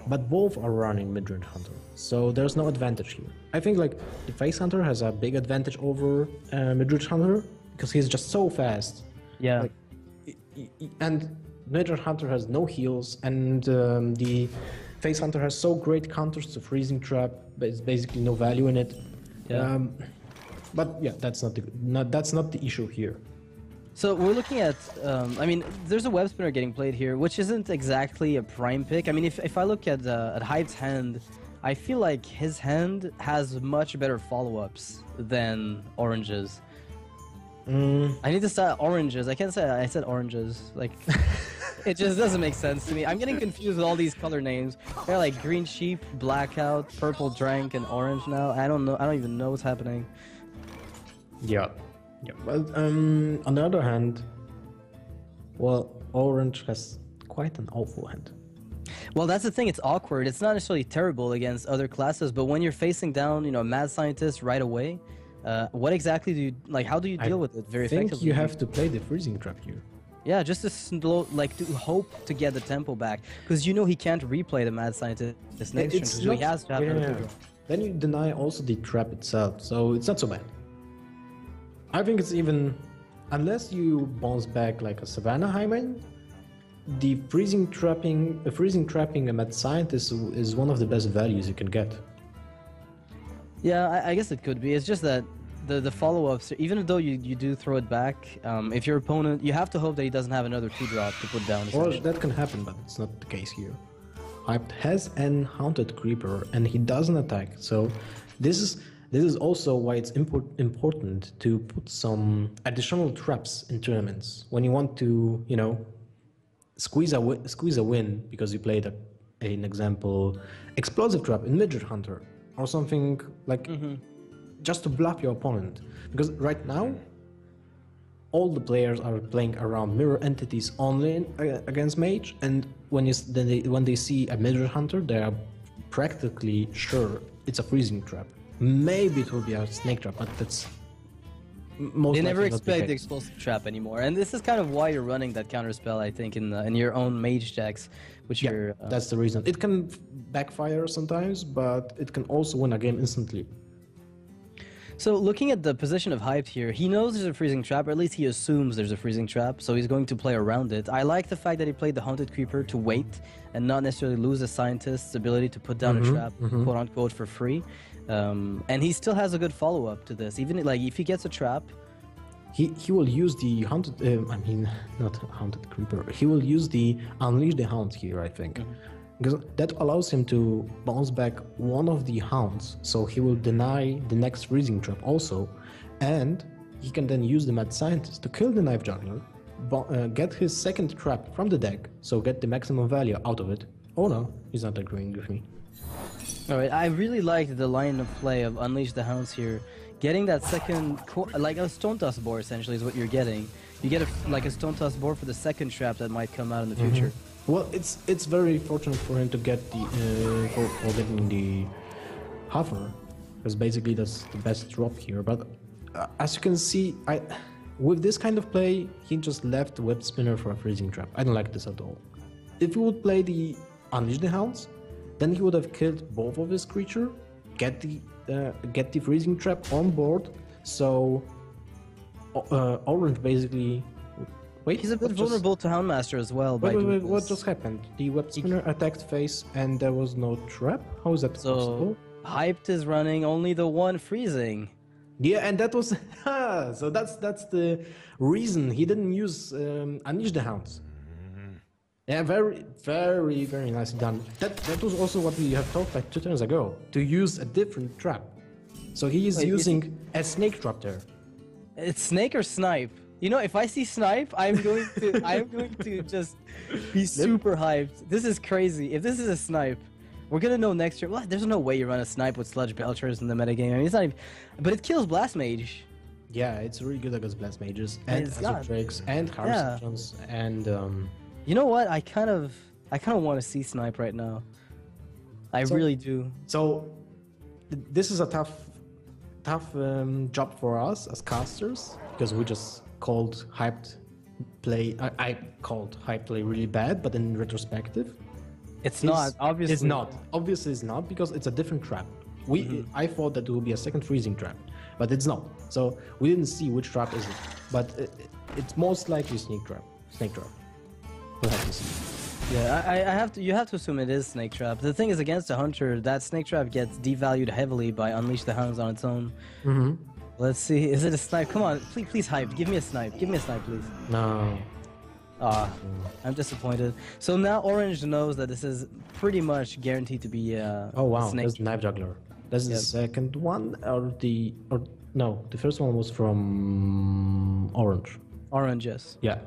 but both are running mid-range hunter, so there's no advantage here. I think like the face hunter has a big advantage over mid-range hunter because he's just so fast. Yeah. Like, and mid-range hunter has no heals, and the face hunter has so great counters to freezing trap, but it's basically no value in it. Yeah. But yeah, that's not the issue here. So we're looking at, I mean, there's a web spinner getting played here, which isn't exactly a prime pick. I mean, if I look at Hype's hand, I feel like his hand has much better follow-ups than Orange's. I need to start Oranges. I can't say I said Oranges. Like, it just doesn't make sense to me. I'm getting confused with all these color names. They're like Green Sheep, Blackout, Purple Drank, and Orange now. I don't know. I don't even know what's happening. Yeah. Yeah, well, on the other hand, well, Orange has quite an awful hand. Well, that's the thing. It's awkward. It's not necessarily terrible against other classes, but when you're facing down, you know, a mad scientist right away, what exactly do you like? How do you deal with it very effectively? I think you have to play the freezing trap here. Yeah, just to slow, like to hope to get the tempo back, because you know he can't replay the mad scientist this next turn, so he has to have another two draw. Then you deny also the trap itself, so it's not so bad. I think it's even, unless you bounce back like a Savannah Hyman, the freezing trapping a mad scientist is one of the best values you can get. Yeah, I guess it could be. It's just that the follow-ups, even though you do throw it back, if your opponent, you have to hope that he doesn't have another 2-drop to put down. Or that can happen, but it's not the case here. Hyped has an Haunted Creeper and he doesn't attack, so this is also why it's important to put some additional traps in tournaments when you want to, you know, squeeze a win because you played an example explosive trap in Midget Hunter or something like just to bluff your opponent, because right now all the players are playing around mirror entities only against mage, and when they see a Midget Hunter, they are practically sure it's a freezing trap. Maybe it will be a snake trap, but that's most. They never likely not expect the the explosive trap anymore, and this is kind of why you're running that counter spell, I think, in your own mage decks, which you're. That's the reason. It can backfire sometimes, but it can also win a game instantly. So looking at the position of Hyped here, he knows there's a freezing trap, or at least he assumes there's a freezing trap, so he's going to play around it. I like the fact that he played the Haunted Creeper to wait and not necessarily lose the scientist's ability to put down a trap, quote unquote, for free. And he still has a good follow-up to this. Even like if he gets a trap, he will use the Haunted. Not Haunted Creeper. He will use the Unleash the Hound here, I think. Because that allows him to bounce back one of the hounds, so he will deny the next freezing trap also, and he can then use the Mad Scientist to kill the Knife Juggler, get his second trap from the deck, so get the maximum value out of it. Oh no, he's not agreeing with me. Alright, I really liked the line of play of Unleash the Hounds here. Getting that second, like a Stone Toss board essentially is what you're getting. You get a Stone Toss board for the second trap that might come out in the future. Well, it's very fortunate for him to get the for getting the hover, because basically that's the best drop here. But as you can see, with this kind of play, he just left the web spinner for a freezing trap. I don't like this at all. If he would play the Unleash the Hounds, then he would have killed both of his creature, get the freezing trap on board. So Orange basically. Wait, he's a bit vulnerable to Houndmaster as well. Wait, what just happened? The web spinner attacked face and there was no trap? How is that possible? Hyped is running only the one freezing. Yeah, and that was... so that's the reason he didn't use Unleash the Hounds. Yeah, very, very, very nicely done. That was also what we have talked like 2 turns ago, to use a different trap. So he is using a snake trap there. It's snake or snipe? You know, if I see snipe, I'm going to just be super hyped. This is crazy. If this is a snipe, we're gonna know next year. Well, there's no way you run a snipe with Sludge Belchers in the metagame. I mean, it's not even, but it kills Blast Mage. Yeah, it's really good against Blast Mages and Azotrakes and Harvestons and. You know what? I kind of want to see snipe right now. I really do. So, this is a tough job for us as casters, because we just called hyped play. I called hyped play really bad, but in retrospective, It's not, obviously. It's not. Obviously, it's not because it's a different trap. I thought that it would be a second freezing trap, but it's not. So we didn't see which trap is it, but it's most likely snake trap. Snake trap. We'll have to see. Yeah, I have to. You have to assume it is snake trap. The thing is, against a hunter, that snake trap gets devalued heavily by Unleash the Hounds on its own. Let's see. Is it a snipe? Come on, please hype. Give me a snipe. Give me a snipe, please. No. I'm disappointed. So now Orange knows that this is pretty much guaranteed to be Oh wow, snake. that's Knife Juggler. That's the second one, or no, the first one was from Orange. Orange, yes. Yeah,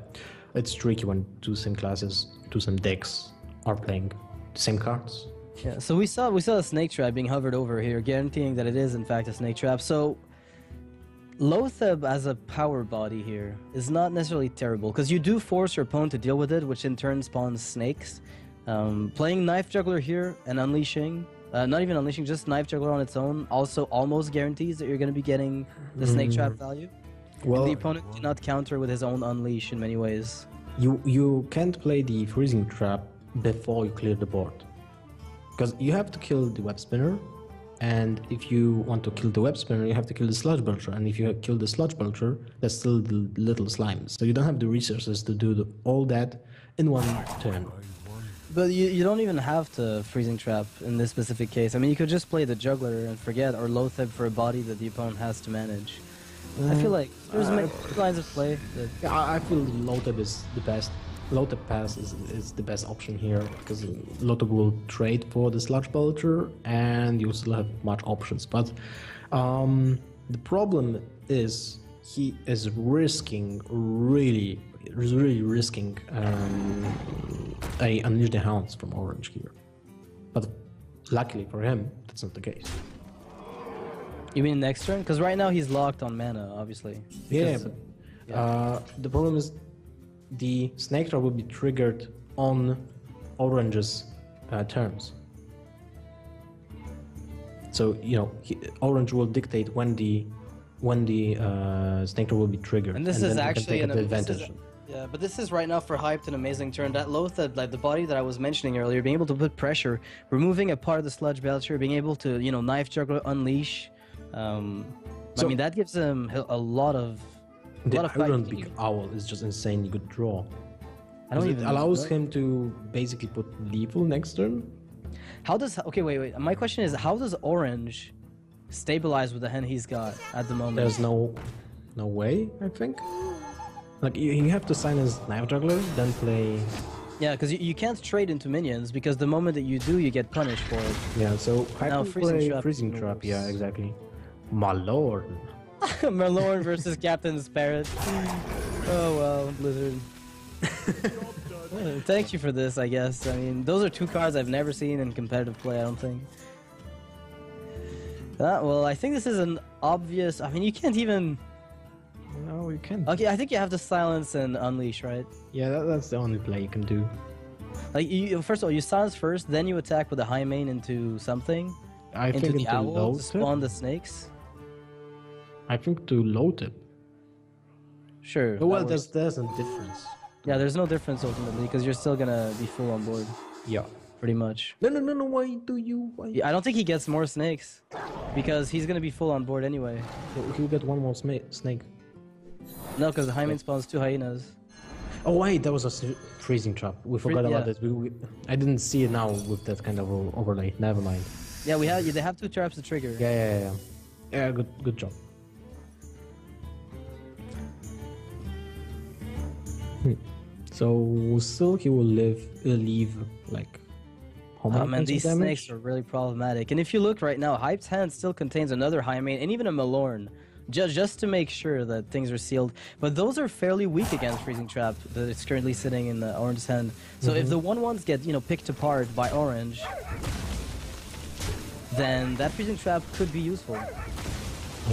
it's tricky when two same classes, two same decks are playing the same cards. Yeah. So we saw a snake trap being hovered over here, guaranteeing that it is in fact a snake trap. So Loatheb as a power body here is not necessarily terrible, because you do force your opponent to deal with it, which in turn spawns snakes. Playing Knife Juggler here and unleashing, not even unleashing, just Knife Juggler on its own, also almost guarantees that you're going to be getting the snake trap value. Well, And the opponent cannot counter with his own unleash in many ways. you can't play the freezing trap before you clear the board, because you have to kill the web spinner. And if you want to kill the web spinner, you have to kill the sludge belcher. And if you kill the sludge belcher, there's still the little slimes. So you don't have the resources to do all that in one turn. But you don't even have to freezing trap in this specific case. I mean, you could just play the juggler and forget, or Loatheb for a body that the opponent has to manage. I feel like there's many lines of play. That... Yeah, I feel Loatheb is the best. Loatheb pass is the best option here, because Loatheb will trade for the sludge belcher and you still have much options. But the problem is he is risking really risking a Unleash the Hounds from Orange here. But luckily for him, that's not the case. You mean next turn? Because right now he's locked on mana, obviously. Yeah, Because- but the problem is the snake trap will be triggered on Orange's terms. So Orange will dictate when the snake trap will be triggered, And this then is you can actually take an advantage. Yeah, but this is right now for Hyped an amazing turn. That Loatheb, like the body that I was mentioning earlier, being able to put pressure, removing a part of the sludge belcher, being able to, Knife Juggler, unleash. I mean, that gives him a lot of. The fight Iron to Beak do. Owl is just insanely good draw. I don't It even allows know. him to basically put lethal next turn. How does okay wait? My question is, how does Orange stabilize with the hand he's got at the moment? There's no way, I think. Like you have to sign his Knife Juggler, then play. Yeah, because you can't trade into minions, because the moment that you do, you get punished for it. Yeah, so I Now can Freezing play Trap Freezing is Trap. worse. Yeah, exactly. My lord. Merlorn versus Captain Sparrow. Oh well, Blizzard. Thank you for this, I guess. I mean, those are two cards I've never seen in competitive play, I don't think. Well, I think this is an obvious... I mean, you can't even... No, you can't. Okay, I think you have to silence and unleash, right? Yeah, that's the only play you can do. Like, first of all, you silence first, then you attack with a high main into something. I into think the into owl to load spawn it. the snakes. I think to load it. Sure. that Well, works. there's a difference. Yeah, there's no difference ultimately, because you're still gonna be full on board, Yeah. pretty much. No. Why do you? Why? Yeah, I don't think he gets more snakes, because he's gonna be full on board anyway. He'll get one more snake. No, because the high main spawns two hyenas. Oh wait, that was a freezing trap. We forgot about yeah. it. I didn't see it now with that kind of overlay. Never mind. Yeah, they have two traps to trigger. Yeah. Yeah, good job. So still he will leave like how many Oh man, points of these damage? snakes are really problematic. And if you look right now, Hype's hand still contains another high main and even a Malorn, just to make sure that things are sealed. But those are fairly weak against Freezing Trap that is currently sitting in the Orange's hand. So if the 1/1s get picked apart by Orange, then that Freezing Trap could be useful.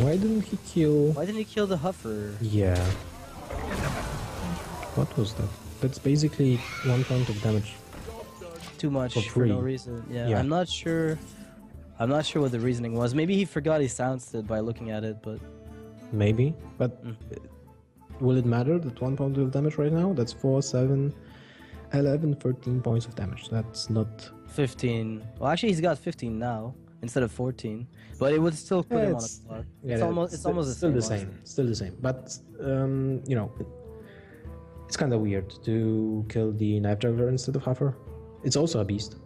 Why didn't he kill? Why didn't he kill the Huffer? Yeah. What was that? That's basically 1 point of damage. Too much For for no free. reason. Yeah, Yeah. I'm not sure what the reasoning was. Maybe he forgot he silenced it by looking at it, but Maybe, but will it matter that 1 point of damage right now? That's 4, 7. 11, 13 points of damage. That's not. 15. Well, actually, he's got 15 now instead of 14, but it would still put him on a clock. It's almost still the the same. same. Still the same. But you know, it's kind of weird to kill the knife juggler instead of Huffer. It's also a beast.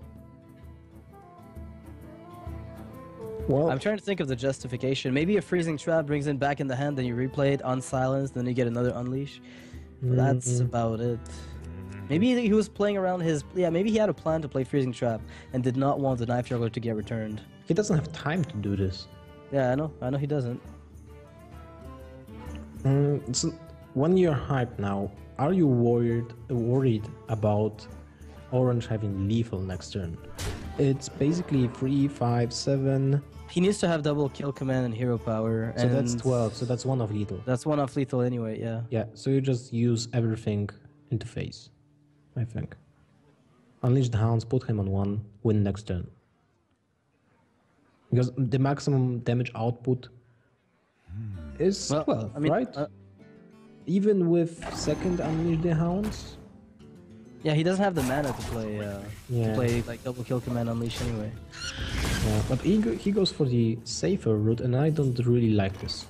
Well, I'm trying to think of the justification. Maybe a freezing trap brings it back in the hand, then you replay it unsilenced, then you get another unleash. But that's about it. Maybe he was playing around his... Yeah, maybe he had a plan to play freezing trap and did not want the knife juggler to get returned. he doesn't have time to do this. Yeah, I know he doesn't. So when you're hyped now, are you worried about Orange having lethal next turn? It's basically 3, 5, 7. He needs to have double kill command and hero power. So and that's 12. So that's one of lethal. That's one off lethal anyway, yeah. Yeah, so you just use everything into phase, I think. Unleash the Hounds, put him on 1, win next turn. Because the maximum damage output is Well, 12, I mean, right? Even with second Unleash the Hounds? yeah, he doesn't have the mana to Yeah. play like double kill command unleash anyway. Yeah, but he goes for the safer route, and I don't really like this.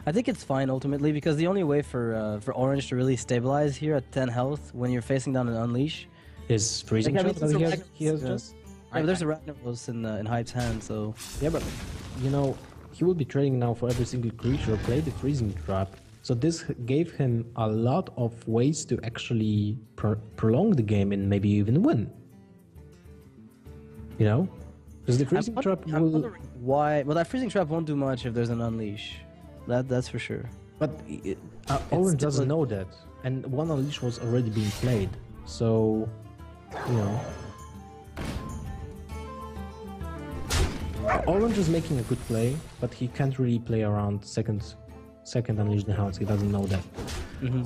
I think it's fine ultimately because the only way for Orange to really stabilize here at 10 health when you're facing down an unleash. His freezing Like, I mean, shot that it's a he has Ragnaros, just. Yeah, but there's a Ragnaros in Hype's hand, so Yeah, but you know, he will be trading now for every single creature, play the freezing trap. So this gave him a lot of ways to actually prolong the game and maybe even win. You know? Because the freezing trap I'm will... wondering why. Well, that freezing trap won't do much if there's an unleash. That's for sure. But Orange still doesn't a- know that. And one unleash was already being played. So, you know... Orange is making a good play, but he can't really play around second Unleash the Hounds. He doesn't know that.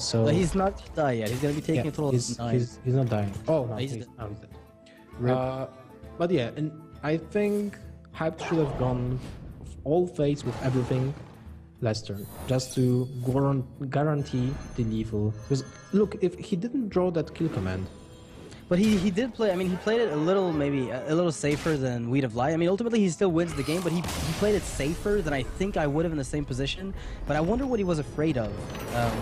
So But he's not died yet. He's gonna be taking yeah, a total he's, of 9. he's not dying. Oh no, He's he's dead. dead. But yeah, and I think Hype should have gone all phase with everything last turn, just to guarantee the lethal. Because look, if he didn't draw that kill command, But he did play. I mean, he played it maybe a little safer than Weed of Light. I mean, ultimately he still wins the game, but he played it safer than I think I would have in the same position. But I wonder what he was afraid of.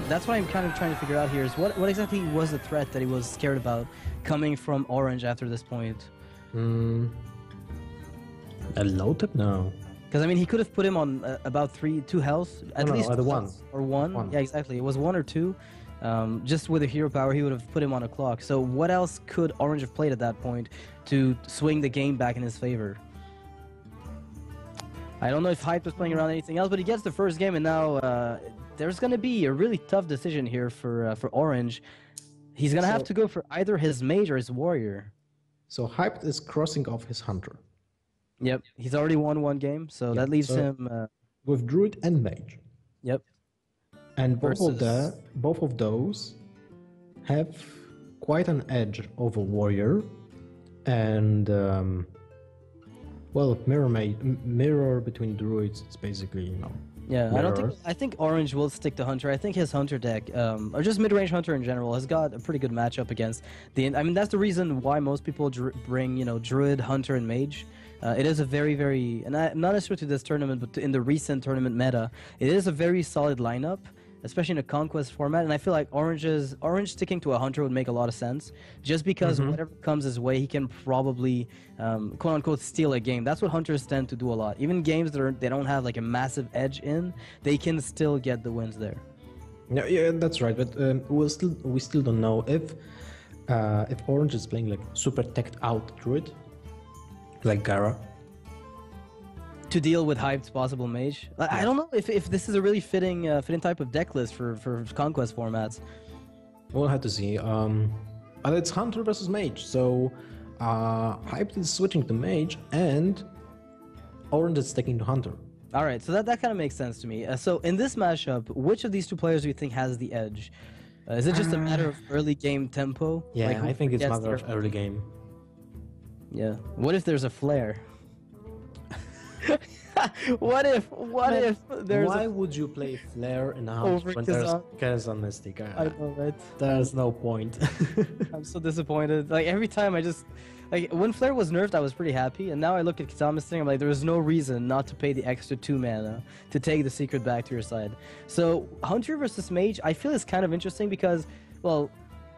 That's what I'm kind of trying to figure out here. Is what exactly was the threat that he was scared about coming from Orange after this point? a low tip? No. Because I mean, he could have put him on about 2 health at No, least at 1. or 1. One. Yeah, exactly. It was 1 or 2. Just with a hero power, he would have put him on a clock. So what else could Orange have played at that point to swing the game back in his favor? I don't know if Hype was playing around anything else, but he gets the first game, and now there's going to be a really tough decision here for Orange. He's going to have So- to go for either his mage or his warrior. So Hyped is crossing off his hunter Yep, he's already won 1 game, so Yeah, that leaves so- him. with Druid and Mage. Yep. And Versus- both of those have quite an edge over Warrior, and well, mirror between druids. It's basically Yeah, I don't think. Mirror. I think Orange will stick to Hunter. I think his Hunter deck, or just mid-range Hunter in general, has got a pretty good matchup against the. I mean, that's the reason why most people bring Druid, Hunter, and Mage. It is a very, and not necessarily to this tournament, but in the recent tournament meta, it is a very solid lineup, especially in a conquest format. And I feel like Orange sticking to a Hunter would make a lot of sense, just because whatever comes his way, he can probably quote unquote steal a game. That's what Hunters tend to do a lot. Even games that they don't have like a massive edge in, they can still get the wins there. Yeah, that's right. But we still don't know if Orange is playing like super teched out druid, like Gara. To deal with Hyped's possible mage, I don't know if this is a really fitting type of deck list for conquest formats. We'll have to see. But it's Hunter versus Mage, so Hyped is switching to Mage, and Orange is sticking to Hunter. All right, so that kind of makes sense to me. So in this mashup, which of these 2 players do you think has the edge? Is it just a matter of early game tempo? Yeah, Like, who I think it's gets matter of there? early game. Yeah. What if there's a flare? What if? What Man, if there's Why a would you play Flare in a hunt over when there's Kazan? Kazan Mystic? I know, right? There's no point. I'm so disappointed. Like every time I just like when Flare was nerfed, I was pretty happy, and now I look at Kitama's thing. I'm like, there is no reason not to pay the extra 2 mana to take the secret back to your side. So Hunter versus Mage, I feel is kind of interesting because, well,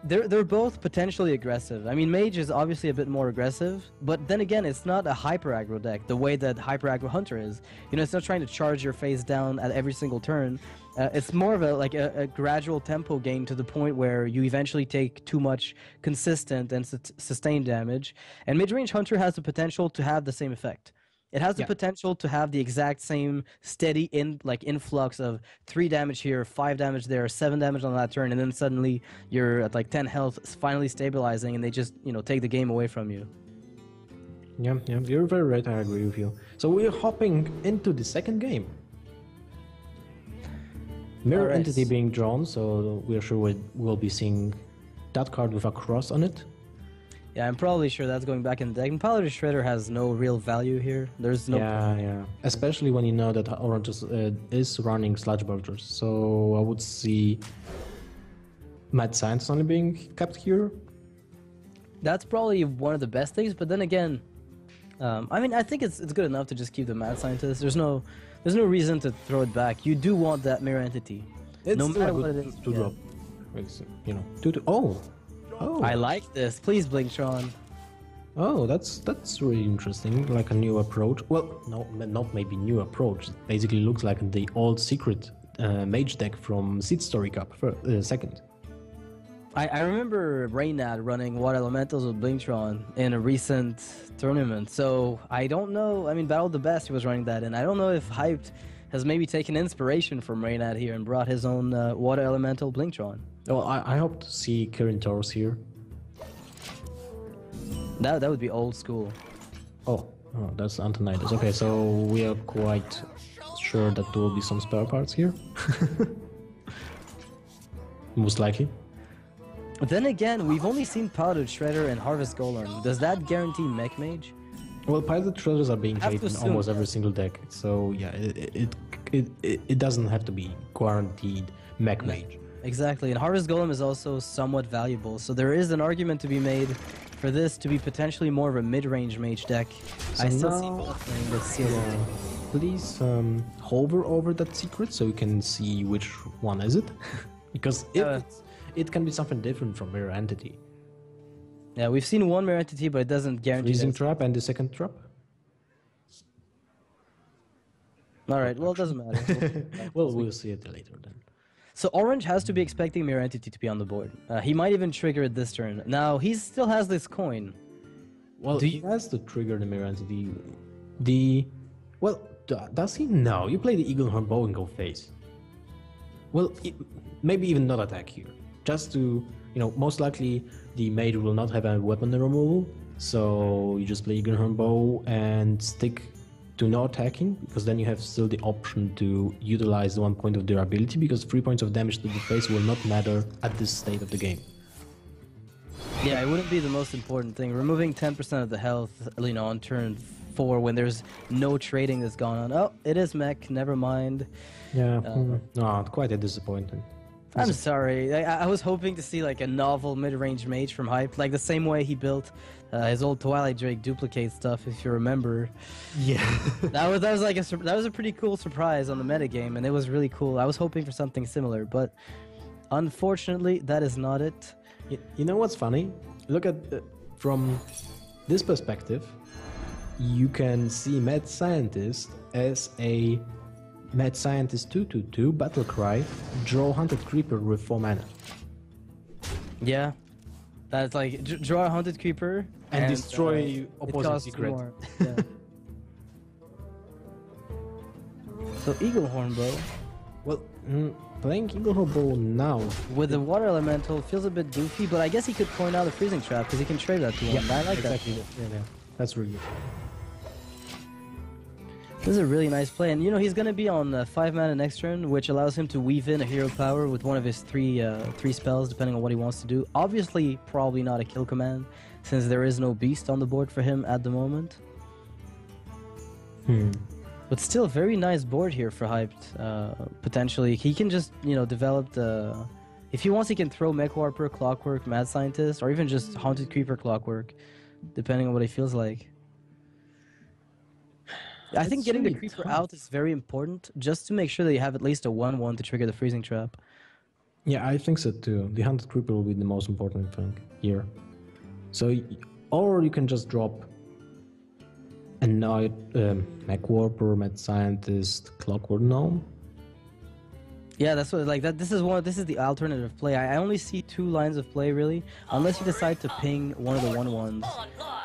they're both potentially aggressive. I mean, Mage is obviously a bit more aggressive, but then again, it's not a hyper aggro deck the way that hyper aggro Hunter is. You know, it's not trying to charge your face down at every single turn. It's more of a gradual tempo game to the point where you eventually take too much consistent and sustained damage. And mid-range Hunter has the potential to have the same effect. It has the potential to have the exact same steady influx of 3 damage here, 5 damage there, 7 damage on that turn, and then suddenly you're at like 10 health, finally stabilizing, and they just take the game away from you. Yeah, you're very right. I agree with you. So we're hopping into the second game. Mirror Alright. Entity being drawn, so we're sure we'll be seeing that card with a cross on it. Yeah, I'm probably sure that's going back in the deck. And Paladin Shredder has no real value here. There's no. Yeah. Especially when you know that Orange is running Sludge Bulgers. So I would see Mad Science only being kept here. That's probably one of the best things. But then again, I mean, I think it's good enough to just keep the Mad Scientist. There's no reason to throw it back. You do want that Mirror Entity. It's no still matter a what good it is. to yeah. drop. Oh. I like this. Please, Blinktron. Oh, that's really interesting. Like a new approach. Well, no, not maybe new approach. It basically looks like the old secret mage deck from Seed Story Cup second. I remember Reynad running Water Elementals with Blinktron in a recent tournament. So I don't know. I mean, Battle of the Best, he was running that in. I don't know if Hyped has maybe taken inspiration from Reynad here and brought his own Water Elemental Blinktron. Well, I hope to see Kirin Taurus here. That would be old school. Oh, that's Antonidas. Okay, so we are quite sure that there will be some spare parts here. Most likely. But then again, we've only seen Paladin Shredder and Harvest Golem. Does that guarantee Mech Mage? Well, Pilot Shredders are being Have played to in assume almost that. every single deck, so yeah, it doesn't have to be guaranteed Mech Mage. Exactly, and Harvest Golem is also somewhat valuable, so there is an argument to be made for this to be potentially more of a mid-range mage deck. I still see now- both playing, but still. Please hover over that secret so you can see which one is it, because it can be something different from Mirror Entity. Yeah, we've seen one Mirror Entity, but it doesn't guarantee Freezing that. Trap and the second trap. Alright, well, it doesn't matter. Well, we'll see it later then. So Orange has to be expecting Mirror Entity to be on the board. He might even trigger it this turn. Now, he still has this coin. Well, he has to trigger the Mirror Entity. Does he? No, you play the Eaglehorn Bow and go face. Well, maybe even not attack here. Just to, most likely the mage will not have a weapon removal, so you just play Eaglehorn Bow and stick to no attacking, because then you have still the option to utilize the 1 point of durability, because 3 points of damage to the face will not matter at this state of the game. Yeah, it wouldn't be the most important thing. Removing 10% of the health, on turn 4 when there's no trading that's gone on. Oh, it is mech, never mind. Yeah, no, quite a disappointment. I'm sorry. I was hoping to see like a novel mid-range mage from Hype, like the same way he built his old Twilight Drake duplicate stuff, if you remember. Yeah. that was like that was a pretty cool surprise on the metagame, and it was really cool. I was hoping for something similar, but unfortunately, that is not it. You know what's funny? Look at from this perspective, you can see Mad Scientist as a Mad Scientist 2/2 Battle Cry, draw Hunted Creeper with 4 mana. Yeah, that's like draw a Hunted Creeper And destroy it opposing costs secret. more. Yeah. So Eaglehorn Bow Well, playing Eaglehorn Bow now. with the Water Elemental feels a bit goofy, but I guess he could point out a Freezing Trap because he can trade that to one. I like exactly. that. Yeah, that's really good. This is a really nice play, and he's going to be on 5 mana next turn, which allows him to weave in a hero power with one of his three spells, depending on what he wants to do. Obviously, probably not a kill command, since there is no beast on the board for him at the moment. But still, very nice board here for Hyped. Potentially, he can just develop the. If he wants, he can throw Mech Warper, Clockwork, Mad Scientist, or even just Haunted Creeper, Clockwork, depending on what he feels like. I think getting the Creeper out is very important, just to make sure that you have at least a 1/1 to trigger the Freezing Trap. Yeah, I think so too. The Haunted Creeper will be the most important thing here. So, or you can just drop a Night, Mech Warper, Mad Scientist, Clockwork Gnome. Yeah, that's what that. This is the alternative play. I only see 2 lines of play really, unless you decide to ping one of the 1/1s.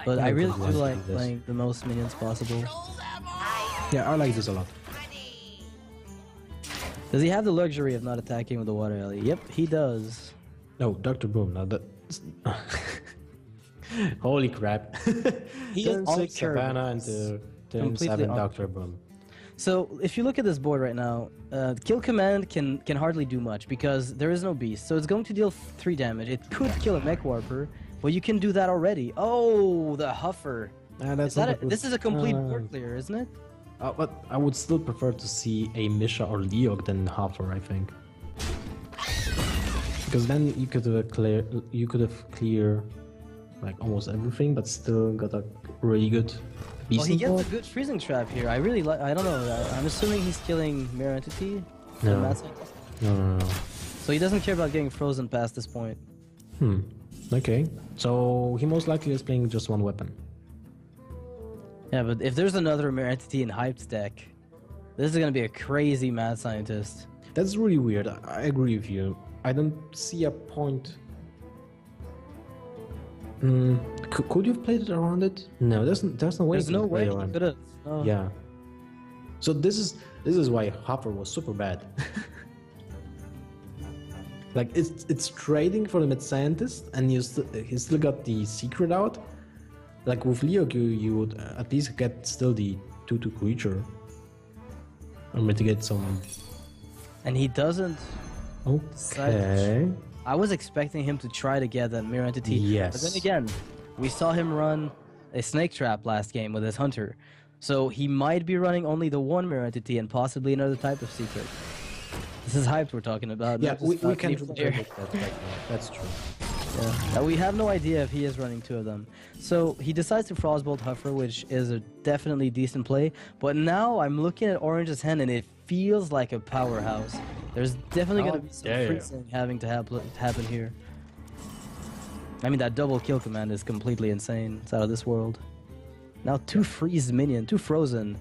But I really do like playing the most minions possible. Yeah, I like this a lot. Does he have the luxury of not attacking with the Water Alley? Yep, he does. No, Dr. Boom. Now that. Holy crap! He turn is 6 Savannah into turn 7 Dr. Boom. So if you look at this board right now, Kill Command can hardly do much because there is no beast. So it's going to deal 3 damage. It could kill a Mech Warper, but you can do that already. Oh, the Huffer. This is a complete board clear, isn't it? But I would still prefer to see a Misha or Leok than Huffer, I think. Because then you could have cleared like almost everything, but still got a really good. Well, he gets a good freezing trap here. I really like. I don't know. I'm assuming he's killing Mirror Entity. No. No. So he doesn't care about getting frozen past this point. Okay. So he most likely is playing just one weapon. Yeah, but if there's another Mirror Entity in Hyped's deck, this is gonna be a crazy Mad Scientist. That's really weird. I agree with you. I don't see a point. Could you have played it around it? No, there's no way. There's no way you could have. No. Yeah. So this is why Hopper was super bad. Like it's trading for the Mad Scientist, and he still got the secret out. Like with Leo, you would at least get still the 2/2 creature, or mitigate some. And he doesn't. Okay. I was expecting him to try to get that Mirror Entity. Yes. But then again, we saw him run a Snake Trap last game with his Hunter. So he might be running only the 1 Mirror Entity and possibly another type of secret. This is Hyped we're talking about. Yeah, we can't here. that right now. That's true. Yeah. We have no idea if he is running 2 of them. So he decides to Frostbolt Huffer, which is a definitely decent play. But now I'm looking at Orange's hand and it feels like a powerhouse. There's definitely going to be some freezing having to happen here. I mean, that double kill command is completely insane. It's out of this world. Now 2 frozen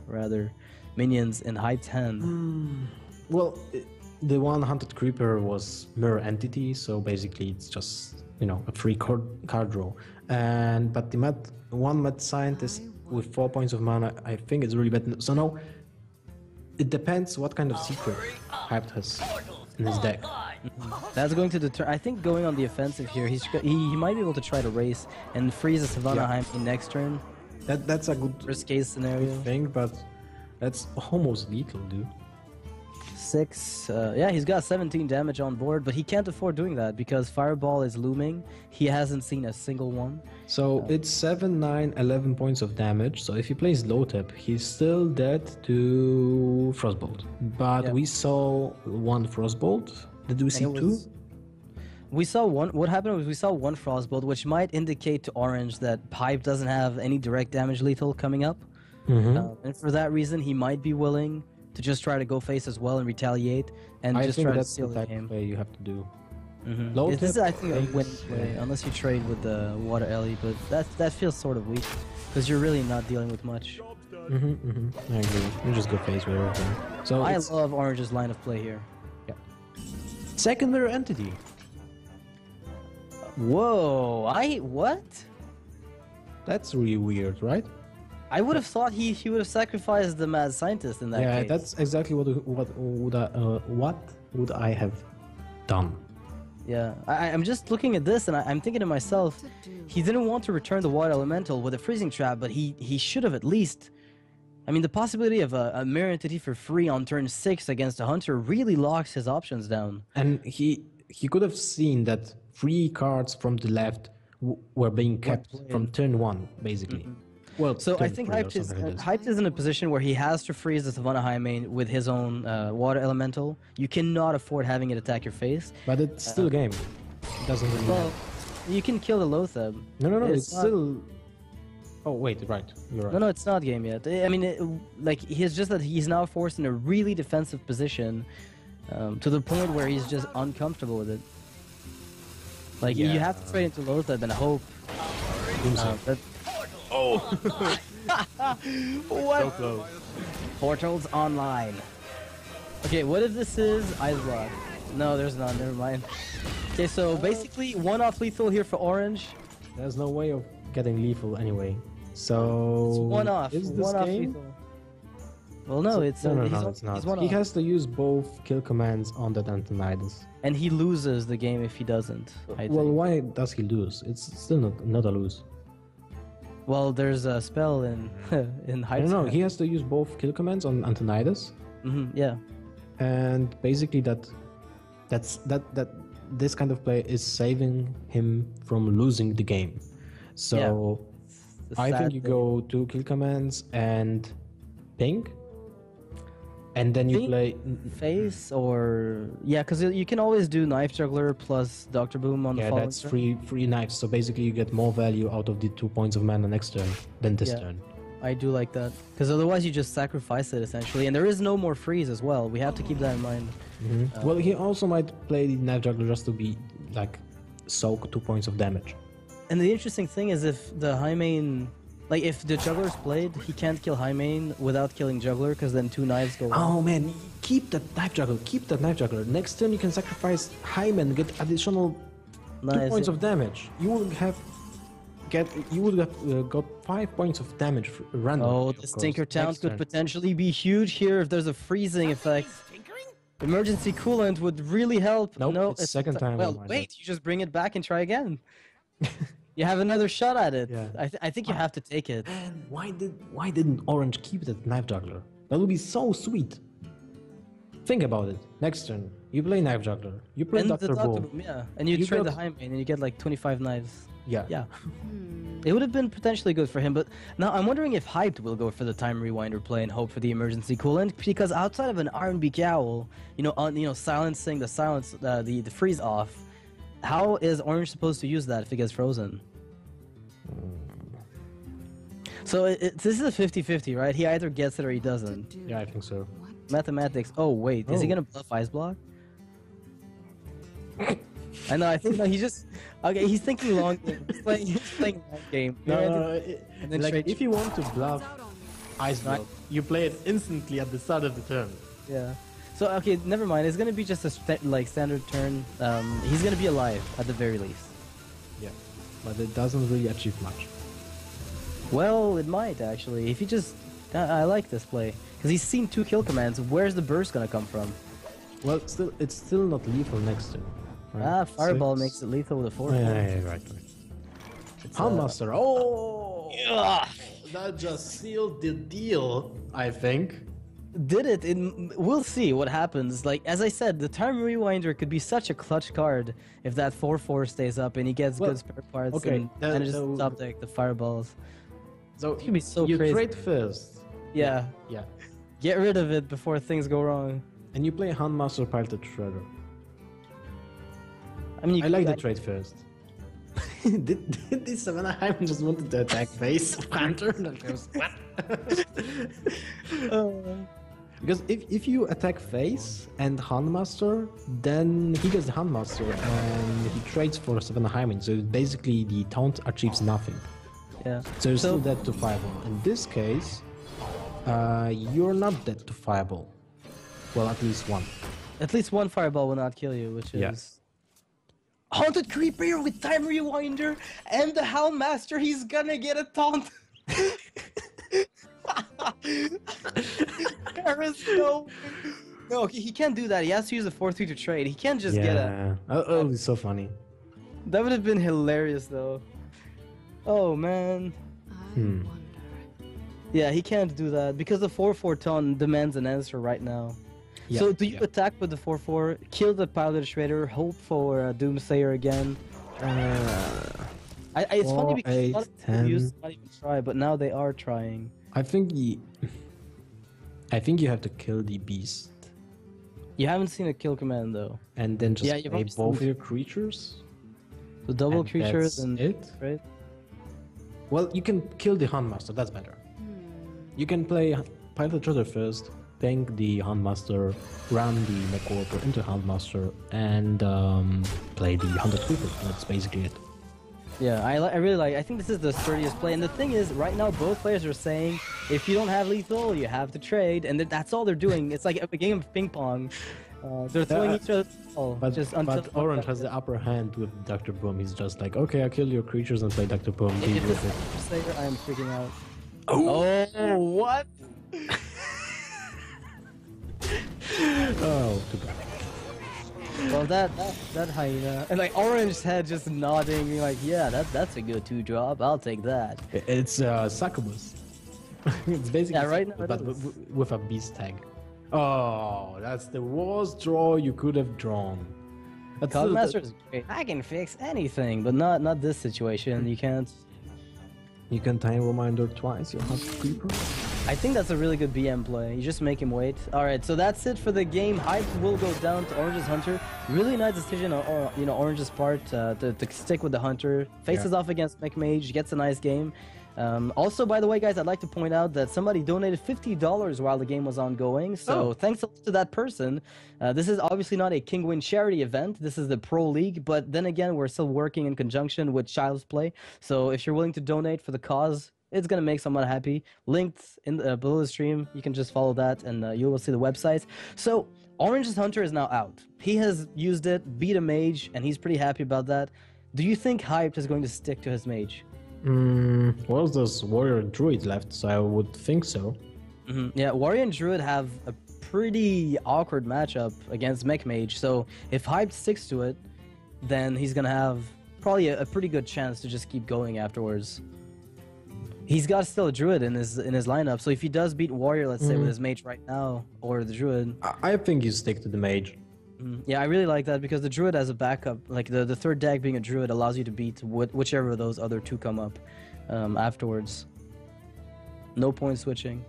minions in Hyped's hand. Well, the one Haunted Creeper was Mirror Entity, so basically it's just a free card draw. But the Mad Scientist with 4 points of mana, I think it's really bad. So now it depends what kind of secret Hyped has in his deck. That's going to determine. I think going on the offensive here, he might be able to try to race and freeze a Savannah Heim in next turn. That's a good worst case scenario thing, but that's almost lethal, dude. 6. He's got 17 damage on board, but he can't afford doing that because Fireball is looming. He hasn't seen a single one. So it's 7, 9, 11 points of damage. So if he plays low tap, he's still dead to Frostbolt. But we saw 1 Frostbolt. Did we see 2? We saw 1. What happened was we saw 1 Frostbolt, which might indicate to Orange that Hype doesn't have any direct damage lethal coming up. And for that reason, he might be willing to just try to go face as well and retaliate and just try to steal the game. Play you have to do. This is, I think, a win play, unless you trade with the Water Ellie, but that feels sort of weak because you're really not dealing with much. I agree. You just go face with everything. So I love Orange's line of play here. Yeah. Secondary Entity. Whoa! What? That's really weird, right? I would have thought he would have sacrificed the Mad Scientist in that case. Yeah, that's exactly what would I have done. Yeah, I'm just looking at this and I'm thinking to myself, he didn't want to return the Water Elemental with a Freezing Trap, but he should have at least. I mean, the possibility of a Mirror Entity for free on turn 6 against a Hunter really locks his options down. And he could have seen that 3 cards from the left were being kept from turn 1, basically. Well, So I turn think 3 or Hyped is something like this. Hyped is in a position where he has to freeze the Savannah Highmane with his own water elemental. You cannot afford having it attack your face. But it's still a game. It doesn't really Well, matter. you can kill the Lotheb. No, it's not- still... Oh, wait, right. You're right. No, it's not game yet. I mean, like he's just that he's now forced in a really defensive position, to the point where he's just uncomfortable with it. Like you Yeah. have to trade into Lotheb and hope that. Oh! What? So close. Portals online. Okay, what if this is Ice Block? No, there's none. Never mind. Okay, so basically one-off lethal here for Orange. There's no way of getting lethal anyway. So... It's one-off. Is this One-off game? lethal. Well, no, it's No, he's it's not. He's He one-off. has to use both kill commands on that Antonidas. And he loses the game if he doesn't. I Well, think. why does he lose? It's still not a lose. Well, there's a spell in in I Hype. don't know. He has to use both kill commands on Antonidas, Yeah. and basically that this kind of play is saving him from losing the game. So It's a I think sad you thing. go 2 kill commands and ping, and then you Ping? play. Face or yeah, because you can always do Knife Juggler plus Doctor Boom on the Yeah, following that's turn. free knives. So basically, you get more value out of the 2 points of mana next turn than this Yeah. turn. I do like that because otherwise you just sacrifice it essentially, and there is no more freeze as well. We have to keep that in mind. Well, he also might play the knife juggler just to be like soak 2 points of damage. And the interesting thing is if the Highmane, like if the Juggler's played, he can't kill Highmane without killing Juggler because then 2 knives go. Oh man, keep that knife juggler. Keep that knife juggler. Next turn you can sacrifice Hyman, get additional 2 Nice. points of damage. You would have got 5 points of damage random. Oh, the Stinker Town could potentially be huge here if there's a freezing effect. Emergency coolant would really help. Nope, no, it's second time Well, reminder. wait, you just bring it back and try again. You have another shot at it. Yeah. I think you have to take it. Man, why didn't Orange keep that knife juggler? That would be so sweet. Think about it. Next turn, you play knife juggler. You play And the Doctor Doctor Boom. Boom, yeah. And you You trade the got- Highmane and you get like 25 knives. Yeah. Yeah. It would have been potentially good for him, but now I'm wondering if Hyped will go for the Time Rewinder play and hope for the emergency coolant, because outside of an R&B Cowl, silencing the freeze off, how is Orange supposed to use that if it gets frozen? So this is a 50-50, right? He either gets it or he doesn't. Yeah, I think so. Mathematics. Oh wait, is he Oh. gonna bluff Ice Block? I know. I think no. He's just okay. He's thinking long game. He's playing long game. And then like trade- if you want to bluff Ice Block, you play it instantly at the start of the turn. Yeah. So okay, never mind. It's gonna be just a standard turn. He's gonna be alive at the very least. Yeah, but it doesn't really achieve much. Well, it might actually. If he just, I like this play because he's seen 2 kill commands. Where's the burst gonna come from? Well, it's still not lethal next turn. Right? Fireball 6. makes it lethal with a 4. Yeah, right. Handmaster. Oh, That just sealed the deal, I think. Did it? We'll see what happens. Like as I said, the Time Rewinder could be such a clutch card if that 4/4 stays up and he gets Well, good spare parts okay, and that- manages so- to top deck the fireballs. So It could be so you crazy. trade first. Yeah, yeah. get rid of it before things go wrong. And you play Handmaster Piloted Shredder. I mean, you I like the could- trade first. did this Savannah Hyman just wanted to attack face of Hunter? What? Because if you attack face and Handmaster, then he gets the Handmaster and he trades for Savannah Hyman. So basically the taunt achieves nothing. Yeah. So you're So- still dead to Fireball. In this case, you're not dead to Fireball. Well, at least one. At least one fireball will not kill you, which is Yeah. Haunted Creeper with Time Rewinder and the Houndmaster. He's gonna get a taunt. There is no, he can't do that. He has to use a 4/3 to trade. He can't just get a. Yeah. Oh, it's so funny. That would have been hilarious, though. Oh man. Hmm. Yeah, he can't do that because the 4/4 taunt demands an answer right now. Yeah, So do you yeah. attack with the 4/4, kill the Piloted Shredder, hope for Doomsayer again? It's funny 4, because a 8, lot of people 10. used to not even try, but now they are trying. I think you have to kill the beast You haven't seen a kill command though. and then just Yeah, you've play already both seen- your creatures. So double And creatures that's and it. right? Well, you can kill the Huntmaster. That's better. You can play Pilot Treasure first, tank the Huntmaster, run the Necroper into Huntmaster, and play the Hunted Creeper. That's basically it. Yeah, I really like. I think this is the sturdiest play. And the thing is, right now both players are saying, if you don't have lethal, you have to trade, and that's all they're doing. It's like a game of ping pong. They're throwing each other. But, just until but Orange has the upper hand with Dr. Boom. He's just like, okay, I'll kill your creatures and play Dr. Boom. Deal If with it's it. Slayer, I am freaking out. Oh, what? Oh, too bad. Well, that hyena and like Orange's head just nodding, like, yeah, that's a good 2-drop. I'll take that. It's Succubus. It's basically Yeah, right now Succubus, it but is. with a beast tag. Oh, that's the worst draw you could have drawn. That's still- Cogmaster is great. I can fix anything, but not this situation. You can't. You can time reminder twice. Your Hunted Creeper. I think that's a really good BM play. You just make him wait. All right, so that's it for the game. Hype will go down to Orange's Hunter. Really nice decision on Orange's part to stick with the Hunter. Faces off against MechMage, gets a nice game. Also, by the way, guys, I'd like to point out that somebody donated $50 while the game was ongoing. So thanks a lot to that person. This is obviously not a King Win charity event. This is the Pro League. But then again, we're still working in conjunction with Child's Play. So if you're willing to donate for the cause, it's going to make someone happy. Linked in below the stream. You can just follow that and you will see the websites. So Orange's Hunter is now out. He has used it, beat a mage, and he's pretty happy about that. Do you think Hyped is going to stick to his mage? Well, there's Warrior and Druid left, so I would think so. Yeah, Warrior and Druid have a pretty awkward matchup against MechMage, so if Hyped sticks to it, then he's gonna have probably a pretty good chance to just keep going afterwards. He's got still a Druid in his lineup, so if he does beat Warrior, let's say with his mage right now, or the Druid, I think you stick to the mage. yeah, I really like that because the Druid as a backup, like the third deck being a Druid, allows you to beat whichever of those other two come up afterwards. No point switching.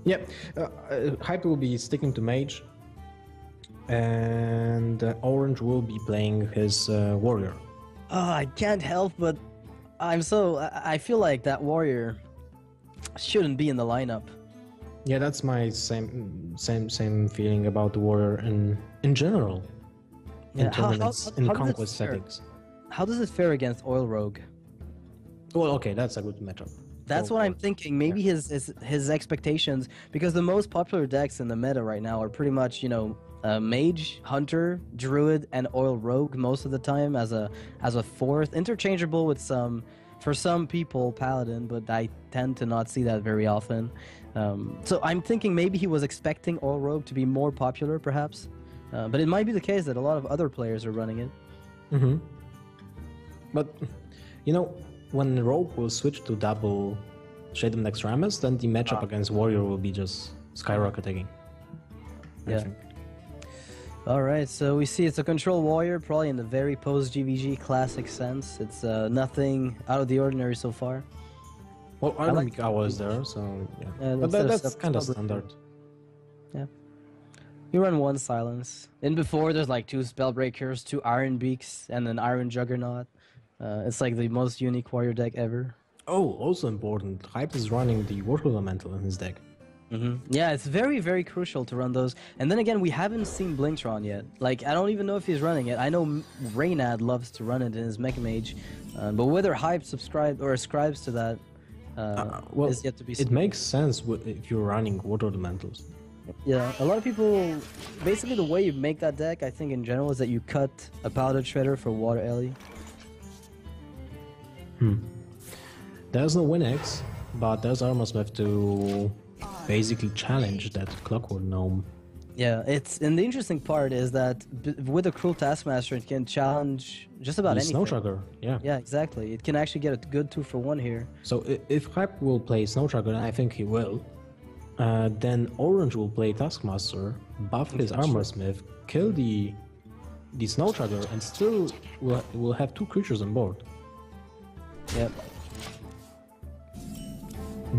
Yep, Hype will be sticking to mage, and Orange will be playing his warrior. Oh, I can't help but I feel like that Warrior shouldn't be in the lineup. Yeah, that's my same feeling about the warrior in general. In Yeah, tournaments, in how does it conquest fare? settings. How does it fare against Oil Rogue? Well, okay, that's a good matchup. That's Go what for I'm it. thinking. Maybe his expectations, because the most popular decks in the meta right now are pretty much, Mage, Hunter, Druid, and Oil Rogue most of the time as a fourth, interchangeable with for some people Paladin, but I tend to not see that very often. So I'm thinking maybe he was expecting Oil Rogue to be more popular, perhaps, but it might be the case that a lot of other players are running it. Mm-hmm. But when Rogue will switch to double Shade of Nexramas, then the matchup against Warrior will be just skyrocketing. I Yeah. think. All right, so we see it's a control warrior, probably in the very post-GVG classic sense. It's nothing out of the ordinary so far. Well, like- Iron Mikawa is there, so yeah. Yeah, But instead of that's sub- kind of sub- standard. You run one silence. And before, there's like 2 Spellbreakers, 2 Iron Beaks, and an Iron Juggernaut. It's like the most unique warrior deck ever. Oh, also important. Hype is running the Water Elemental in his deck. Yeah, it's very, very crucial to run those. And then again, we haven't seen Blingtron yet. Like, I don't even know if he's running it. I know Reynad loves to run it in his Mech Mage, but whether Hype ascribes to that Well, is yet to be it seen. makes sense if you're running Water Elementals. Yeah, a lot of people, basically the way you make that deck, I think in general, is that you cut a Powder Shredder for Water Ellie. There's no Winx, but there's Armorsmith to basically challenge that Clockwork Gnome. Yeah, and the interesting part is that with a Cruel Taskmaster, it can challenge just about The anything. Snowshocker, yeah. Yeah, exactly. It can actually get a good 2-for-1 here. So if Hype will play Snowshocker, and I think he will, then Orange will play Taskmaster, buff his Armorsmith, kill the the Snow Chugger and still will have two creatures on board. Yep.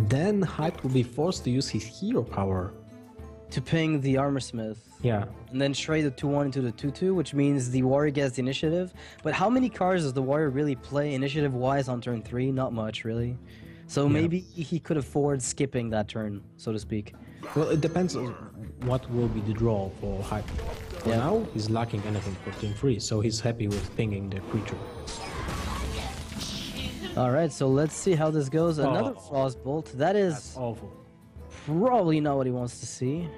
Then Hype will be forced to use his hero power. To ping the Armorsmith. Yeah. And then trade the 2-1 into the 2-2, which means the warrior gets the initiative. But how many cards does the warrior really play initiative-wise on turn 3? Not much, really. So maybe he could afford skipping that turn, so to speak. Well, it depends on what will be the draw for Hype. For now, he's lacking anything for turn 3, so he's happy with pinging the creature. Alright, so let's see how this goes. Another Frostbolt. That is Awful. probably not what he wants to see.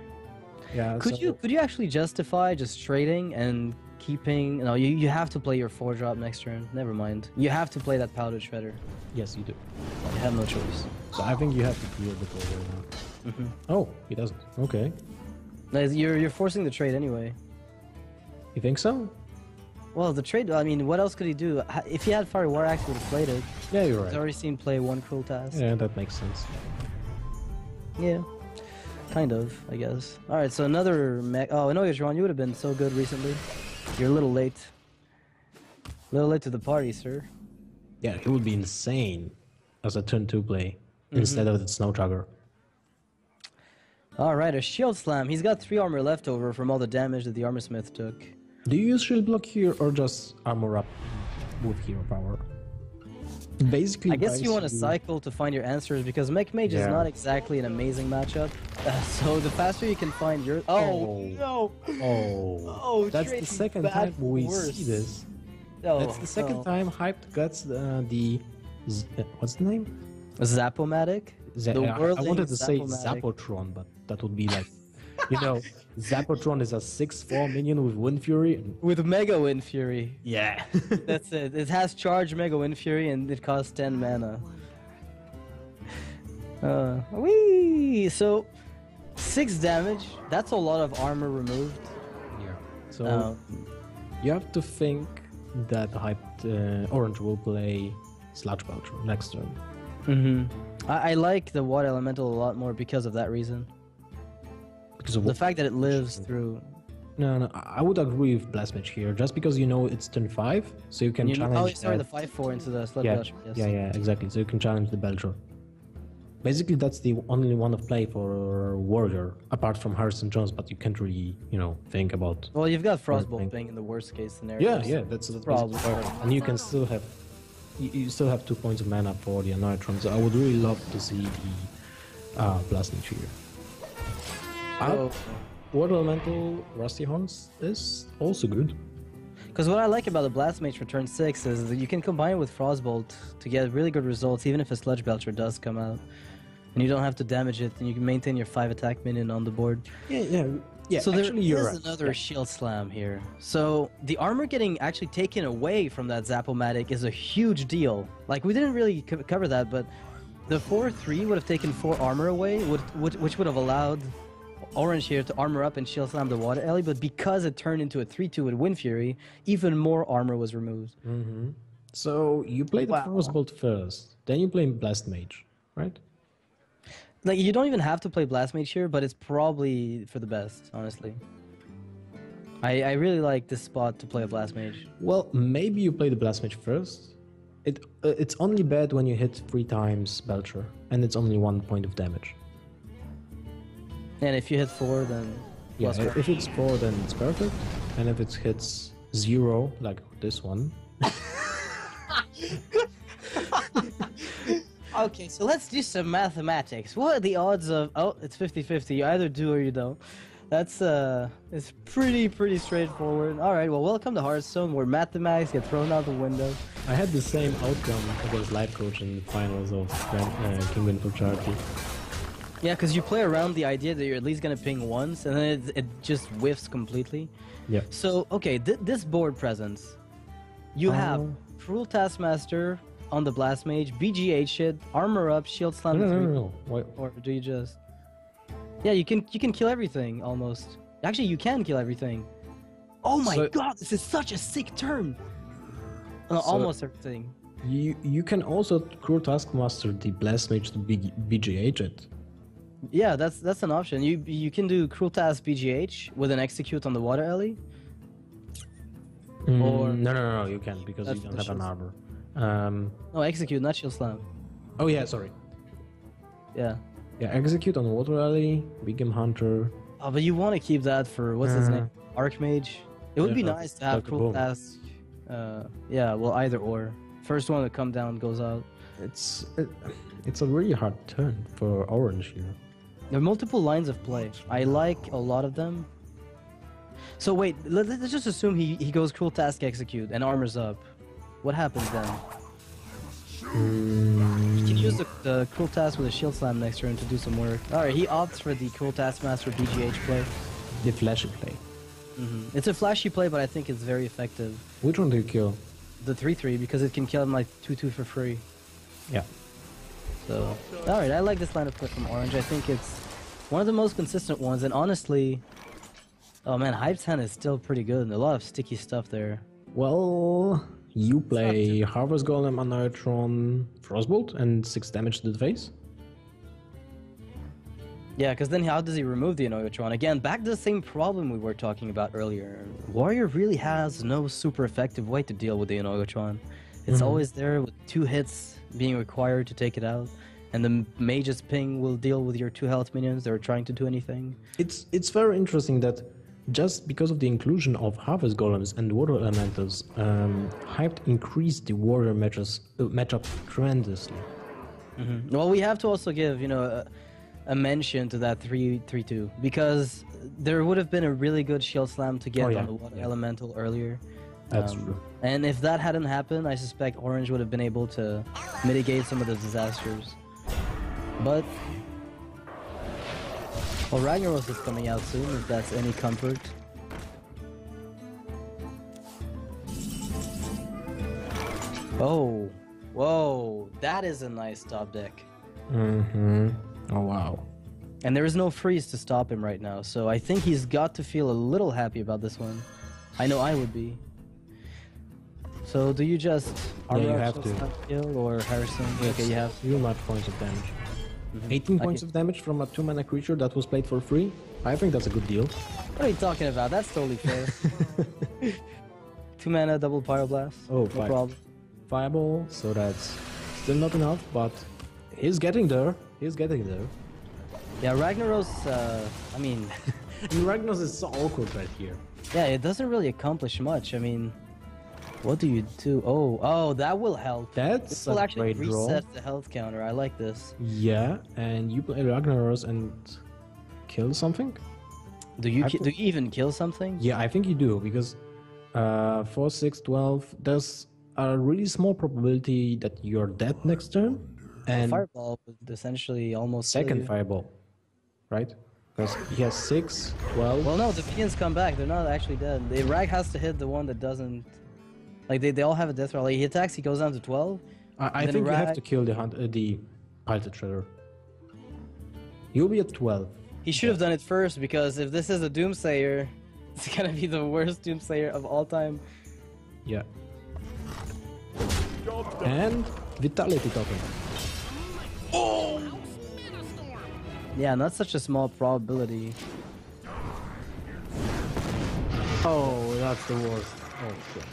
Yeah. Could you actually justify just trading and keeping? No, you have to play your 4-drop next turn. Never mind. You have to play that Powder Shredder. Yes, you do. You have no choice. So I think you have to deal with it now. Oh, he doesn't. Okay. You're forcing the trade anyway. You think so? Well, the trade. I mean, what else could he do? If he had Fiery War Axe, he would have played it. Yeah, you're He's right. already seen play one Cruel Task. Yeah, that makes sense. Yeah. Kind of, I guess. Alright, so another mech. Oh, I know you're Ron. You would have been so good recently. You're a little late. A little late to the party, sir. Yeah, he would be insane as a turn 2 play instead of the Snow Chugger. Alright, a Shield Slam. He's got 3 armor left over from all the damage that the Armorsmith took. Do you use shield block here or just armor up with hero power? Basically, I guess you want to to cycle to find your answers because Mech Mage is Yeah. not exactly an amazing matchup. So the faster you can find your... Oh. no! Oh, that's the trading second bad time for we worse. see this. Oh, That's the second time Hyped gets what's the name? Zapomatic? I whirling wanted to say Zapomatic. Zapotron, but that would be like, Zapotron is a 6/4 minion with Wind Fury. With Mega Wind Fury. Yeah. That's it. It has charge Mega Wind Fury and it costs 10 mana. Whee! So, 6 damage. That's a lot of armor removed. Yeah. So you have to think that Hyped Orange will play Sludge Belcher next turn. I like the Water Elemental a lot more because of that reason. Because of The fact that it lives through... No, I would agree with Blast Mage here, just because you know it's turn 5, so you can challenge. Oh, sorry, that. the 5/4 into the Sludge Yeah, Belcher. Yes. yeah, exactly. So you can challenge the Belcher. Basically, that's the only one of play for Warrior, apart from Harrison Jones, but you can't really, think about. Well, you've got Thing. Frostbolt being in the worst case scenario. Yeah, that's Probably. basically perfect. And you can still have, you still have 2 points of mana for the Annoytron. So I would really love to see the Blast Mage here. Oh. Water Elemental Rusty Horns is also good. Because what I like about the Blast Mage for turn 6 is that you can combine it with Frostbolt to get really good results, even if a Sludge Belcher does come out. And you don't have to damage it, and you can maintain your 5 attack minion on the board. Yeah. So there actually, you're is right. another Shield Slam here. So the armor getting actually taken away from that Zapomatic is a huge deal. Like, we didn't really cover that, but the 4/3 would have taken 4 armor away, which would have allowed Orange here to armor up and Shield Slam the Water Ellie, but because it turned into a 3/2 with Wind Fury, even more armor was removed. So you play the Frostbolt first, then you play Blast Mage, right? Like, you don't even have to play Blast Mage here, but it's probably for the best, honestly. I really like this spot to play a Blast Mage. Well, maybe you play the Blast Mage first. It's only bad when you hit 3 times Belcher, and it's only 1 point of damage. And if you hit 4, then... Yeah, plus 4. if it's 4, then it's perfect. And if it hits 0, like this one... Okay, so let's do some mathematics. What are the odds of... Oh, it's 50-50. You either do or you don't. That's, it's pretty straightforward. Alright, well, welcome to Hearthstone, where mathematics get thrown out the window. I had the same outcome against Life Coach in the finals of King Win for Charity. Yeah, because you play around the idea that you're at least gonna ping once, and then it just whiffs completely. Yeah. So, okay, this board presence. You have Cruel Taskmaster on the Blast Mage, BGH shit, Armor Up, Shield Slam. No. Why? Or do you just... Yeah, you can kill everything, almost. Actually, you can kill everything. Oh my god, this is such a sick turn! Almost everything. You can also Cruel Taskmaster the Blast Mage to BGH it. Yeah, that's an option. You can do Cruel Task BGH with an Execute on the Water Ellie. Or No, you can't because you That's don't the have an shield. armor. no, execute, not shield slam. Oh yeah, sorry. Yeah. Yeah, execute on Water Rally, Beacon Hunter. Oh, but you want to keep that for what's his name? Archmage. It would be Yeah, nice to have Dr. Cruel Boom. Task. Yeah, well, either or. First one to come down goes out. It's a really hard turn for Orange here. There are multiple lines of play. I like a lot of them. So wait, let's just assume he goes Cruel Task Execute and armors up. What happens then? He can use the Cruel Task with a Shield Slam next turn to do some work. Alright, he opts for the Cruel Taskmaster BGH play. The flashy play. It's a flashy play, but I think it's very effective. Which one do you kill? The 3-3, because it can kill him like 2-2 for free. Yeah. So, alright, I like this line of play from Orange. I think it's one of the most consistent ones, and honestly, oh man, Hype's hand is still pretty good, and a lot of sticky stuff there. Well, you play Harvest Golem, Anartron, Frostbolt, and 6 damage to the face. Yeah, because then how does he remove the Annoyotron? Again, back to the same problem we were talking about earlier. Warrior really has no super effective way to deal with the Annoyotron. It's always there with 2 hits being required to take it out, and the Mage's Ping will deal with your 2 health minions that are trying to do anything. It's very interesting that just because of the inclusion of Harvest Golems and Water Elementals, Hyped increased the Warrior matchup tremendously. Well, we have to also give, you know, a mention to that 3-3-2, because there would have been a really good Shield Slam to get Oh, yeah. on the Water Elemental earlier. That's true. And if that hadn't happened, I suspect Orange would have been able to mitigate some of the disasters. But well, Ragnaros is coming out soon, if that's any comfort. Oh, whoa, that is a nice top deck. Oh wow. And there is no freeze to stop him right now, so I think he's got to feel a little happy about this one. I know I would be. So do you just Yeah, you Armor have to. Kill or Harrison? Okay, you have. Few much points of damage. 18 points of damage from a 2-mana creature that was played for free. I think that's a good deal. What are you talking about? That's totally fair. 2 mana double Pyroblast. Oh, no fine. problem. Fireball, so that's still not enough, but he's getting there. He's getting there. Yeah, Ragnaros. I mean, And Ragnos is so awkward right here. yeah, it doesn't really accomplish much. I mean, what do you do? Oh, that will help. That's This will a actually great draw. reset the health counter. I like this. Yeah, and you play Ragnaros and kill something? Do you I do you even kill something? Yeah, I think you do, because 4, 6, 12, there's a really small probability that you're dead next turn. And Fireball would essentially almost kill second you. fireball, right? Because he has 6, 12. Well, no, the minions come back. They're not actually dead. The Rag has to hit the one that doesn't. Like they all have a death roll. Like, he attacks, he goes down to 12. I then think you have Rag- to kill the Pilot Shredder. You'll be at 12. He should have done it first, because if this is a Doomsayer, it's gonna be the worst Doomsayer of all time. Yeah. And Vitality Token. Yeah, not such a small probability. Oh, that's the worst. Oh, shit.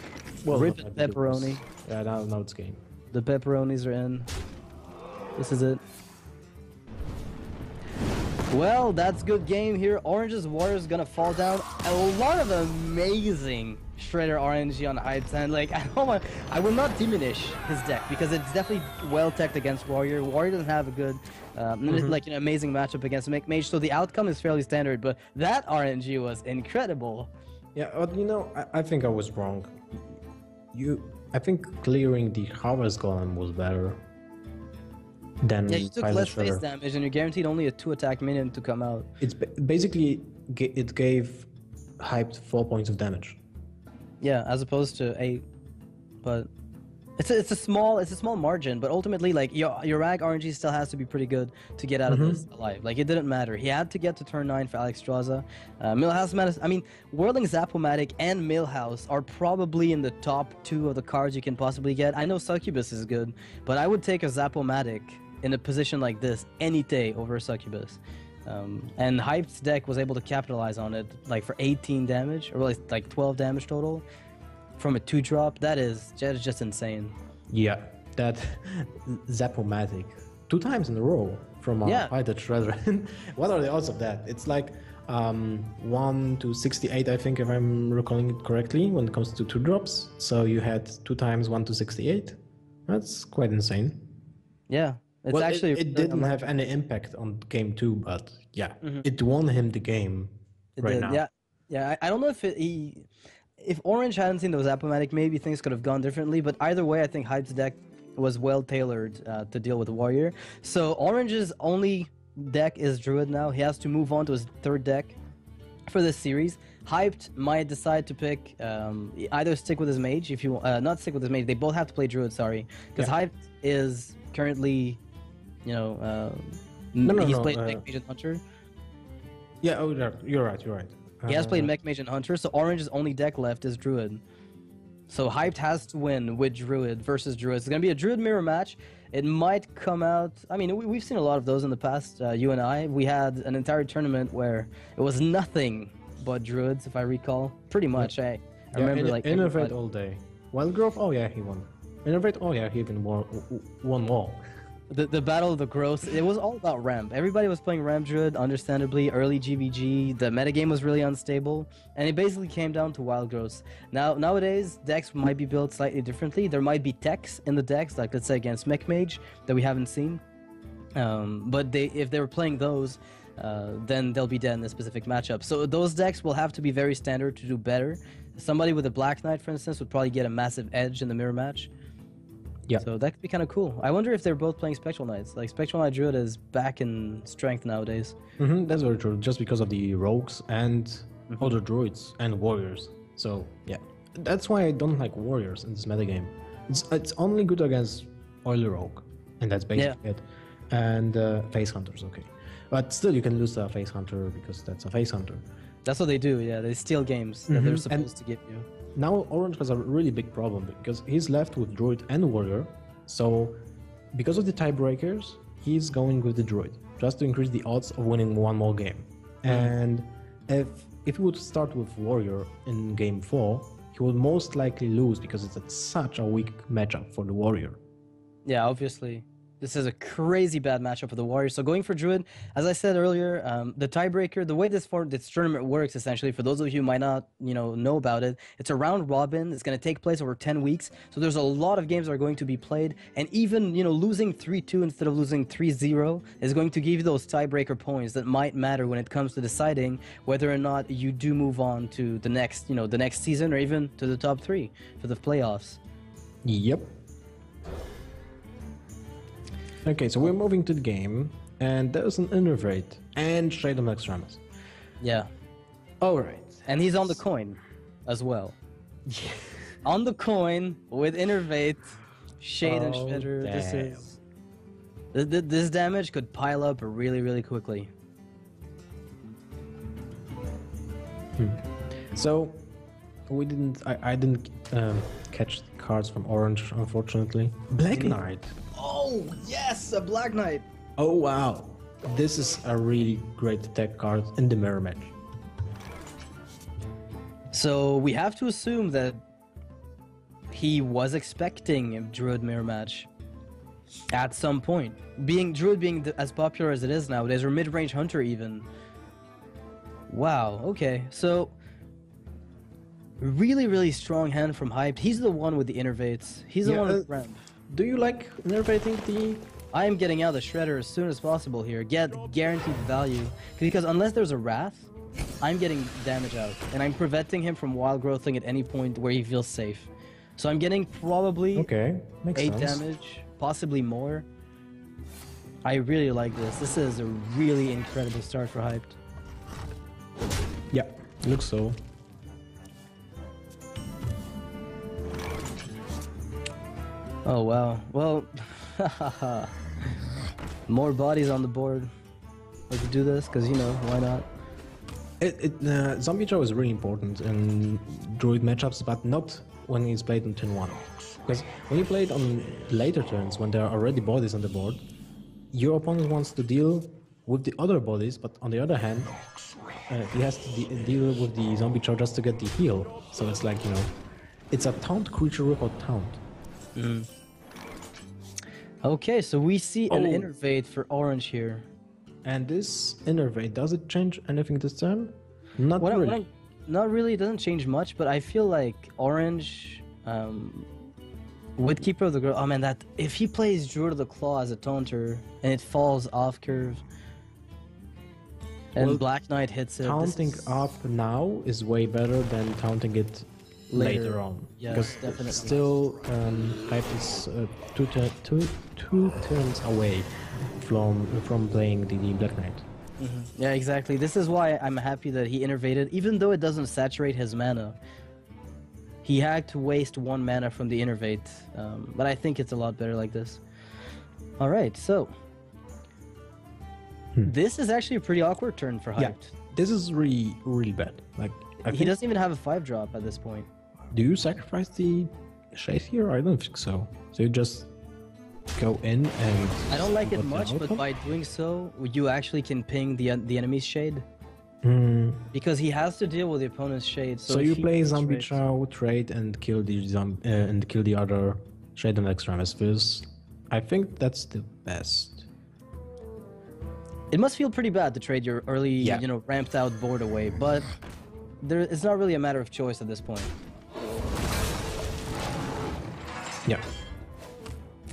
Well, Rip not it, that it was- pepperoni. Yeah, now it's game. The pepperonis are in. This is it. Well, that's good game here. Orange's Warrior's gonna fall down. A lot of amazing Shredder RNG on Hype's hand. Like, I will not diminish his deck, because it's definitely well teched against Warrior. Warrior doesn't have a good, like an amazing matchup against Mage, so the outcome is fairly standard. But that RNG was incredible. Yeah, but you know, I think I was wrong. I think clearing the Harvest Golem was better than Yeah, you took Pilot less face Shredder. damage, and you're guaranteed only a 2-attack minion to come out. It's basically it gave Hyped 4 points of damage. Yeah, as opposed to 8. But it's a small margin, but ultimately, like, your Rag RNG still has to be pretty good to get out of this alive. Like, it didn't matter. He had to get to turn 9 for Alex Straza. Millhouse, I mean, Whirling Zapomatic and Millhouse are probably in the top 2 of the cards you can possibly get. I know Succubus is good, but I would take a Zapomatic in a position like this any day over a Succubus. And Hype's deck was able to capitalize on it, like, for 18 damage, or like 12 damage total. from a 2-drop, that is just insane. Yeah, that Zap-O-Matic 2 times in a row from Yeah. either shredder. What are the odds of that? It's like 1 to 68, I think, if I'm recalling it correctly, when it comes to 2 drops. So you had 2 times 1 to 68. That's quite insane. Yeah, it's Well, actually it didn't have any impact on game 2, but yeah, it won him the game It right did, now. Yeah, yeah. I don't know if Orange hadn't seen those Appomatic, maybe things could have gone differently. But either way, I think Hype's deck was well tailored to deal with Warrior. So Orange's only deck is Druid now. He has to move on to his 3rd deck for this series. Hyped might decide to pick either stick with his mage if you not stick with his mage. They both have to play Druid. Sorry, because Yeah. Hyped is currently, you know, No, he's no, played Mech Mage and Hunter. Yeah, oh, you're right, you're right. He has played Mech Mage and Hunter, so Orange's only deck left is Druid. So Hyped has to win with Druid versus Druid. It's going to be a Druid mirror match. It might come out... I mean, we've seen a lot of those in the past, you and I. We had an entire tournament where it was nothing but Druids, if I recall. Pretty much, I remember like... Innovate all day. Wildgrove, oh yeah, he won. Innovate, oh yeah, he even won all. The Battle of the Growth, it was all about ramp. Everybody was playing ramp Druid, understandably. Early GVG, the metagame was really unstable, and it basically came down to Wild Growth. Nowadays, decks might be built slightly differently. There might be techs in the decks, like let's say against Mech Mage, that we haven't seen. But if they were playing those, then they'll be dead in this specific matchup. So those decks will have to be very standard to do better. Somebody with a Black Knight, for instance, would probably get a massive edge in the mirror match. Yeah. So that could be kind of cool. I wonder if they're both playing Spectral Knights. Like, Spectral Knight Druid is back in strength nowadays. That's very true, just because of the rogues and other druids and warriors. So, yeah. That's why I don't like warriors in this metagame. It's only good against oily rogue, and that's basically it. And face hunters, okay. But still, you can lose a face hunter because that's a face hunter. That's what they do, yeah. They steal games that they're supposed to give you. Now Orange has a really big problem because he's left with Druid and Warrior. So because of the tiebreakers, he's going with the Druid just to increase the odds of winning one more game. And if he would start with Warrior in game 4, he would most likely lose because it's such a weak matchup for the Warrior. Yeah, obviously. This is a crazy bad matchup for the Warriors. So going for Druid, as I said earlier, the tiebreaker, the way this tournament works, essentially, for those of you who might not, know about it, it's a round robin. It's going to take place over 10 weeks. So there's a lot of games that are going to be played. And even, losing 3-2 instead of losing 3-0 is going to give you those tiebreaker points that might matter when it comes to deciding whether or not you do move on to the next, the next season or even to the top 3 for the playoffs. Yep. Okay, so we're moving to the game, and there's an Innervate and Shade of Extremis. Yeah. Alright. And he's on the coin as well. On the coin with Innervate, Shade and Shredder. This damage could pile up really, really quickly. So I didn't catch the cards from Orange, unfortunately. Black Knight. Oh, yes, a Black Knight. Oh wow, this is a really great attack card in the mirror match. So we have to assume that he was expecting a Druid mirror match at some point. Druid being as popular as it is nowadays, or mid-range Hunter even. Wow, okay, so really, really strong hand from Hyped. He's the one with the Innervates. He's the one with ramp. Do you like innervating the... I am getting out the Shredder as soon as possible here. Get guaranteed value. Because unless there's a Wrath, I'm getting damage out. And I'm preventing him from wild growthing at any point where he feels safe. So I'm getting probably 8 damage, possibly more. I really like this. This is a really incredible start for Hyped. Yeah, looks so. Oh wow. Well, more bodies on the board. Let's do this, because why not? Zombie Joe is really important in Druid matchups, but not when he's played in turn 1. Because when you play it on later turns, when there are already bodies on the board, your opponent wants to deal with the other bodies, but on the other hand, he has to deal with the Zombie Joe just to get the heal. So it's like, it's a taunt creature without taunt. Okay, so we see an Oh. innervate for orange here. And this innervate, does it change anything this turn? Not What I- what really. I'm- not really, it doesn't change much, but I feel like orange, with Keeper of the Grove, oh man, that if he plays Druid of the Claw as a taunter and it falls off curve, and Well, Black Knight hits it, this Taunting is- up now is way better than taunting it later, Later. on. Yes, because definitely. still, Hype is two turns away from playing the Black Knight. Yeah, exactly. This is why I'm happy that he innervated, even though it doesn't saturate his mana. He had to waste 1 mana from the innervate, but I think it's a lot better like this. All right, so this is actually a pretty awkward turn for Yeah, Hyped. this is really bad. Like, I He think, doesn't even have a 5-drop at this point. do you sacrifice the Shade here? I don't think so. So you just go in and. I don't like see it what the much, but outcome? by doing so, you actually can ping the enemy's shade. Hmm. Because he has to deal with the opponent's shade. So if you he play pings Zombie trades- Chow, trade, and kill the other Shade and Extremis. Because I think that's the best. It must feel pretty bad to trade your early, Yeah. ramped out board away, but it's not really a matter of choice at this point. Yeah.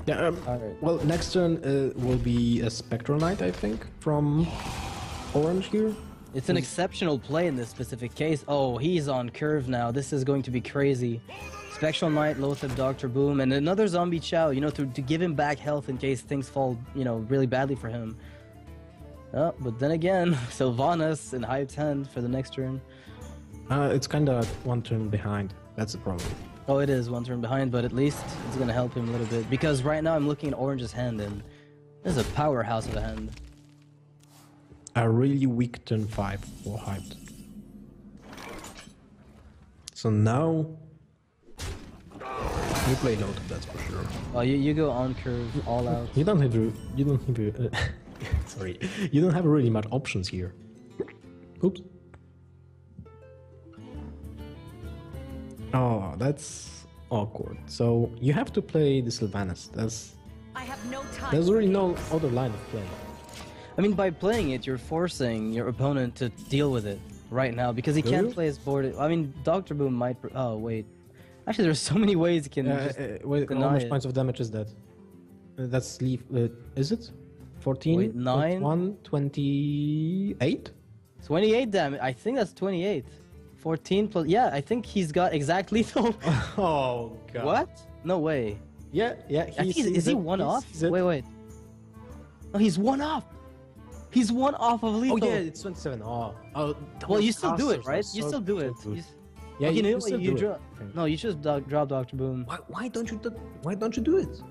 Yeah. Alright. Well, next turn will be a Spectral Knight, I think, from Orange here. It's an exceptional play in this specific case. Oh, he's on curve now. This is going to be crazy. Spectral Knight, Lothar, Dr. Boom, and another Zombie Chow, to give him back health in case things fall, really badly for him. Oh, but then again, Sylvanas in Hype's hand for the next turn. It's kind of one turn behind. That's the problem. Oh, it is 1 turn behind, but at least it's going to help him a little bit. Because right now I'm looking at Orange's hand, and this is a powerhouse of a hand. A really weak turn 5 for Hyped. So now you play Load, that's for sure. Oh, you go on curve, all out. You don't have sorry, you don't have really much options here. Oops. Oh, that's awkward. So you have to play the Sylvanas. I have no time. There's really no other line of play. I mean, by playing it, you're forcing your opponent to deal with it right now because he Do can't you? play his board. I mean, Dr. Boom might. Oh, wait. Actually, there's so many ways he can just Wait, how deny much it. points of damage is that? That's leave. Is it 14? Wait, 9? 1, 28? 28 damage. I think that's 28. 14 plus. Yeah, I think he's got exact lethal. Oh god. What? No way. Yeah, yeah. I think is he one off? Wait, wait. No, he's one off. He's one off of Oh lethal. yeah, it's 27. Oh. Well, you still do it, right? You still do it. good. You Yeah, okay, you no, still you do draw. it. Okay. No, you just drop Dr. Boom. Why don't you do it?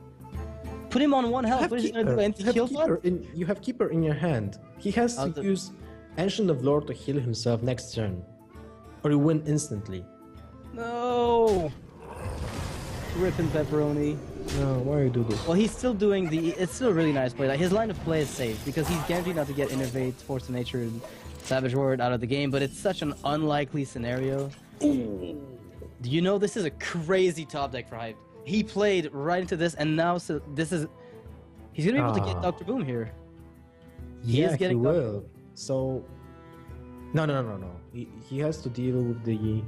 Put him on 1 health. What is he gonna do? Anti-kill flood? You have Keeper in your hand. He has Oh, to use Ancient of Lore to heal himself next turn. Or you win instantly. No. Ripping pepperoni. No, why you do this? Well, he's still doing the. It's still a really nice play. Like his line of play is safe because he's guaranteed not to get Innervate, Force of Nature, and Savage Word out of the game. But it's such an unlikely scenario. Do you know this is a crazy top deck for Hype? He played right into this, and now this is. He's gonna be able to get Ah. Dr. Boom here. Yeah, is getting he Dr. will. So, no. He has to deal with the.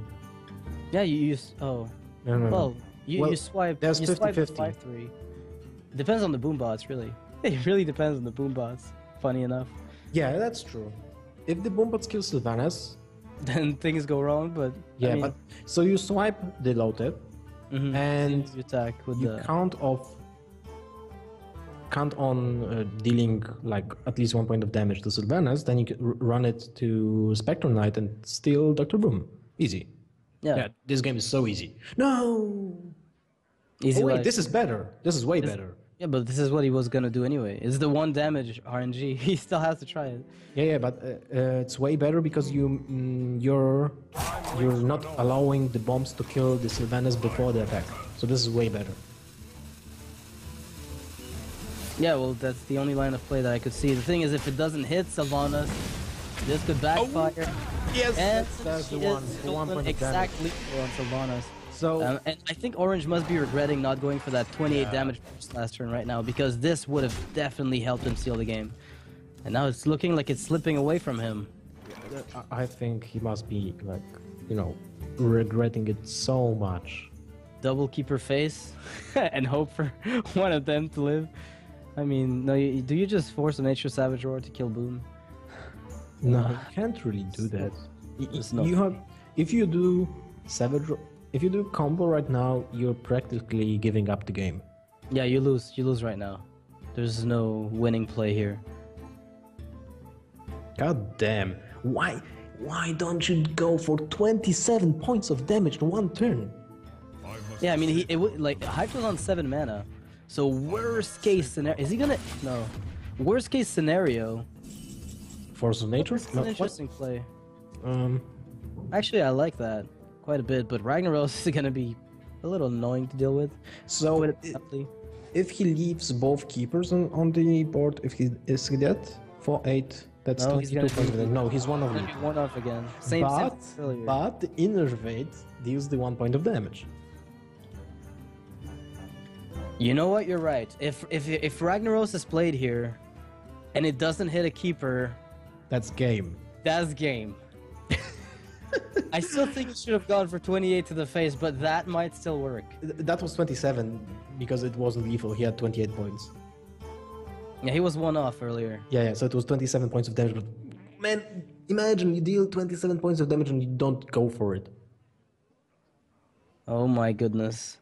Yeah, you use. Oh, No. well, you Well, swipe. there's you swipe 50-50. 5-3. Depends on the boom bots, really. It really depends on the boom bots. Funny enough. Yeah, that's true. If the Boombots kill Sylvanas, Then things go wrong, but yeah, I mean, but so you swipe the loaded mhm, and you attack with you the. count on dealing like at least 1 point of damage to Sylvanas, then you can run it to Spectral Knight and steal Dr. Boom. Easy. Yeah, Yeah, this game is so easy. No. easy Oh wait, life. this is better. This is way better. Yeah, but this is what he was gonna do anyway. It's the 1 damage RNG. He still has to try it. Yeah, but it's way better because you're not allowing the bombs to kill the Sylvanas before the attack. So this is way better. Yeah, well, that's the only line of play that I could see. The thing is, if it doesn't hit Sylvanas, this could backfire. Yes, And that's she the is one. The 1 stolen point of damage. exactly on Sylvanas. So And I think Orange must be regretting not going for that 28 damage burst last turn right now, because this would have definitely helped him steal the game. And now it's looking like it's slipping away from him. I think he must be like, you know, regretting it so much. Double keeper face and hope for one of them to live. I mean, no, do you just force a Nature Savage Roar to kill Boom? No, you can't really do that. It's not. You have, if you do if you do combo right now, you're practically giving up the game. Yeah, you lose. You lose right now. There's no winning play here. God damn! Why don't you go for 27 points of damage in one turn? Yeah, I mean, like Hype was on 7 mana, so worst case scenario, is he gonna? No, worst case scenario. Force of Nature? It's an interesting play. Um, Actually, I like that quite a bit, but Ragnaros is gonna be a little annoying to deal with. so Put it simply. if he leaves both keepers on the board, if he is he dead for 8, that's No, he's 22 gonna points. be- No, he's one of Gonna them. be one off again. Same But as earlier. but the Innervate deals the 1 point of damage. You know what? You're right. If Ragnaros is played here, and it doesn't hit a keeper, That's game. that's game. I still think he should have gone for 28 to the face, but that might still work. That was 27 because it wasn't lethal. He had 28 points. Yeah, he was one off earlier. Yeah, so it was 27 points of damage. But man, imagine you deal 27 points of damage and you don't go for it. Oh my goodness.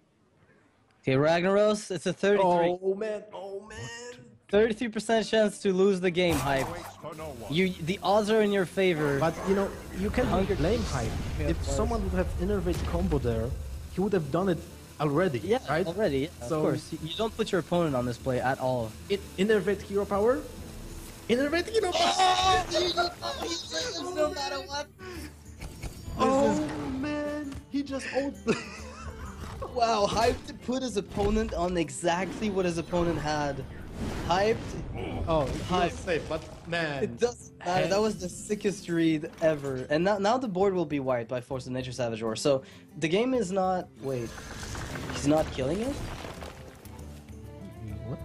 Okay, Ragnaros, it's a 33. Oh man, 33% chance to lose the game, Hype. The odds are in your favor. But you know, you can Hunger blame Hype. Yeah, If of course. someone would have Innervate combo there, he would have done it already. Yeah, right? already. Yeah, So- of course. You don't put your opponent on this play at all. Innervate hero power. Innervate hero power. No matter what. Oh man, he just ult. Wow, Hyped put his opponent on exactly what his opponent had. Hyped. Oh, Hype. safe, but man. It doesn't matter. That was the sickest read ever. And now the board will be wiped by Force of Nature Savage Roar. So the game is not. Wait. He's not killing it? What?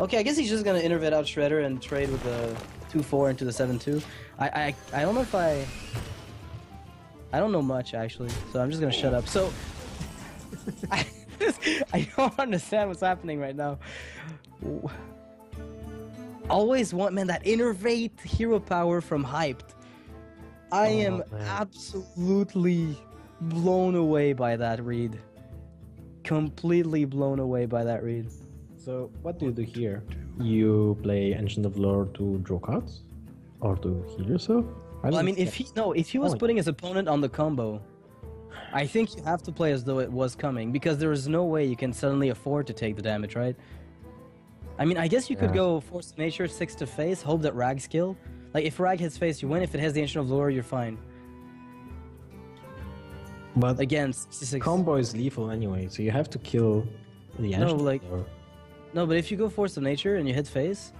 Okay, I guess he's just gonna Innervate out Shredder and trade with the 2-4 into the 7-2. I don't know if I don't know much actually, so I'm just gonna shut up. So I don't understand what's happening right now. Always want, man, that Innervate hero power from Hyped. I am man. absolutely blown away by that read. Completely blown away by that read. So, what do you do here? You play Ancient of Lore to draw cards? Or to heal yourself? Well, I mean, if he was Oh. putting his opponent on the combo, I think you have to play as though it was coming, because there is no way you can suddenly afford to take the damage, right? I mean, I guess you could Yeah. go Force of Nature 6 to face, hope that Rag's kill. Like, if Rag hits face, you win. If it has the Ancient of Lore, you're fine. But Again, 66. combo is lethal anyway, so you have to kill the Ancient like- of Lore. No, but if you go Force of Nature and you hit face,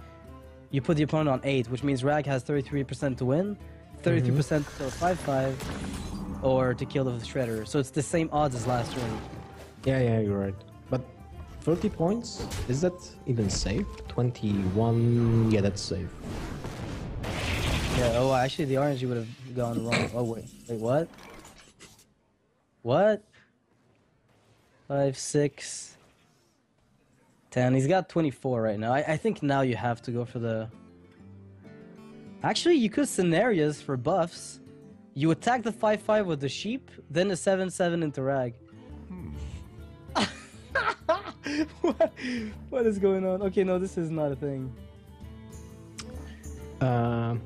you put the opponent on 8, which means Rag has 33% to win, 33% to kill 5-5, or to kill the Shredder. So it's the same odds as last turn. Yeah, you're right. But 30 points? Is that even safe? 21... Yeah, that's safe. Yeah, oh, actually, the RNG would have gone wrong. Oh, wait, what? What? 5, 6, 10. He's got 24 right now. I think now you have to go for the... Actually, you could scenarios for buffs. You attack the 5-5 with the sheep, then the 7-7 into Rag. What is going on? Okay, no, this is not a thing. Do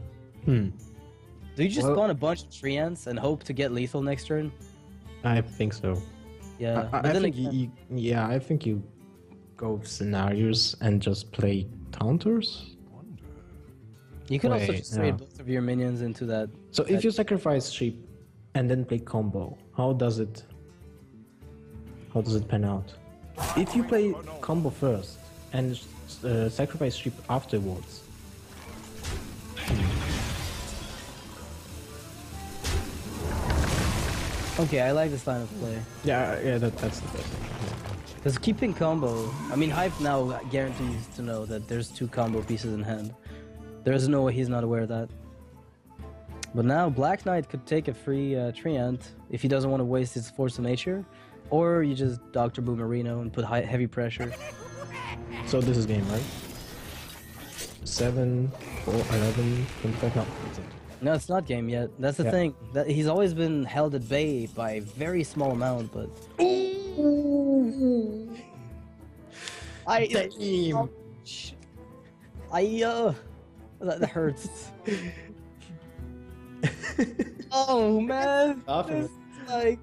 you just Well- spawn a bunch of Treants and hope to get lethal next turn? I think so. Yeah, I but then think again- I think you go with scenarios and just play counters. you can also Wait, just trade no. both of your minions into that. So if you sacrifice sheep and then play combo, how does it pan out? If you play combo first and sacrifice sheep afterwards, Okay, I like this line of play. Yeah, that's the best. Because keeping combo, I mean, Hype now guarantees to know that there's 2 combo pieces in hand. There's no way he's not aware of that. But now Black Knight could take a free Treant if he doesn't want to waste his Force of Nature, or you just Dr. Boomerino and put heavy pressure. So this is game, right? 7, 4, 11, 25. No, it's it. No, it's not game yet. That's the thing. That he's always been held at bay by a very small amount, but. That hurts. Oh man. Often. Like.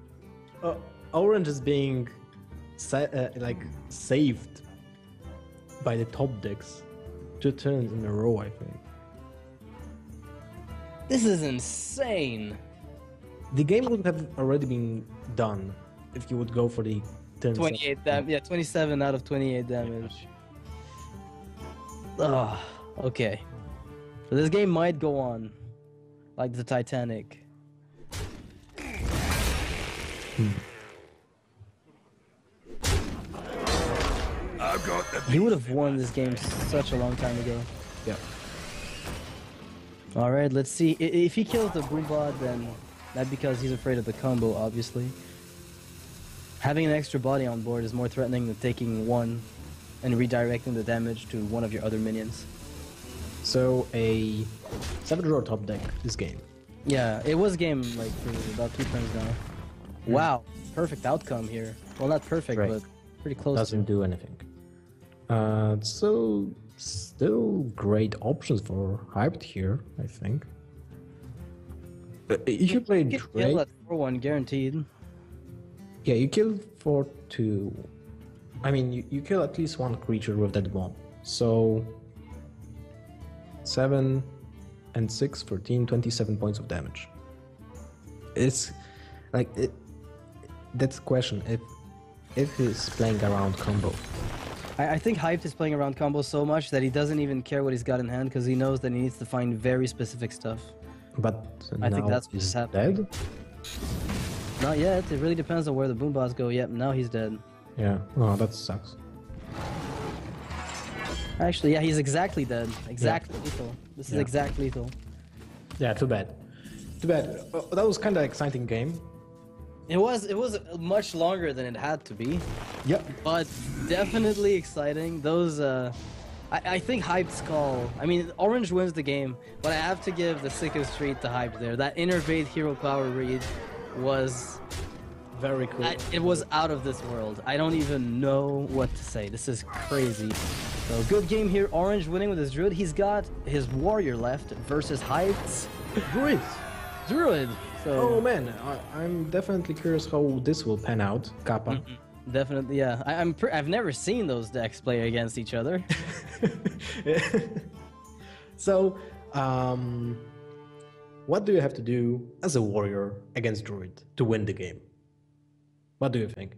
Orange is being saved by the top decks 2 turns in a row, I think. This is insane. The game would have already been done if you would go for the turn 28 damage. Yeah, 27 out of 28 damage. Ugh. Okay. So this game might go on like the Titanic. He would have won this game such a long time ago. Yeah. Alright, let's see. If he kills the Boombot, then that's because he's afraid of the combo, obviously. Having an extra body on board is more threatening than taking one and redirecting the damage to one of your other minions. So a 7-draw top deck this game. Yeah, it was game like for about 2 turns now. Wow, perfect outcome here. Well, not perfect, Right. but pretty close. Doesn't do anything. So still great options for Hyped here, I think. If you play Kill Drake, at 4-1 guaranteed. yeah, you kill for 2. I mean, you kill at least 1 creature with that bomb. So 7 and 6, 14, 27 points of damage. It's like that's the question. If he's playing around combo. I think Hyped is playing around combos so much that he doesn't even care what he's got in hand because he knows that he needs to find very specific stuff. But I now think that's he's what's happening. dead. Not yet. It really depends on where the Boombots go. Yep, now he's dead. Yeah. Oh, that sucks. Actually, yeah, he's exactly dead. Exactly lethal. This is exact lethal. Yeah. Too bad. Too bad. That was kind of exciting game. It was much longer than it had to be, Yep. but definitely exciting. Those I think Hyped's call. I mean, Orange wins the game, but I have to give the sickest treat to Hyped there. That Innervate Hero Power read was Very cool. it was out of this world. I don't even know what to say. This is crazy. So good game here. Orange winning with his Druid. He's got his Warrior left versus Hyped's Druid. So Oh man, I'm definitely curious how this will pan out, Kappa. definitely, yeah. I've never seen those decks play against each other. So, what do you have to do as a warrior against Druid to win the game? What do you think?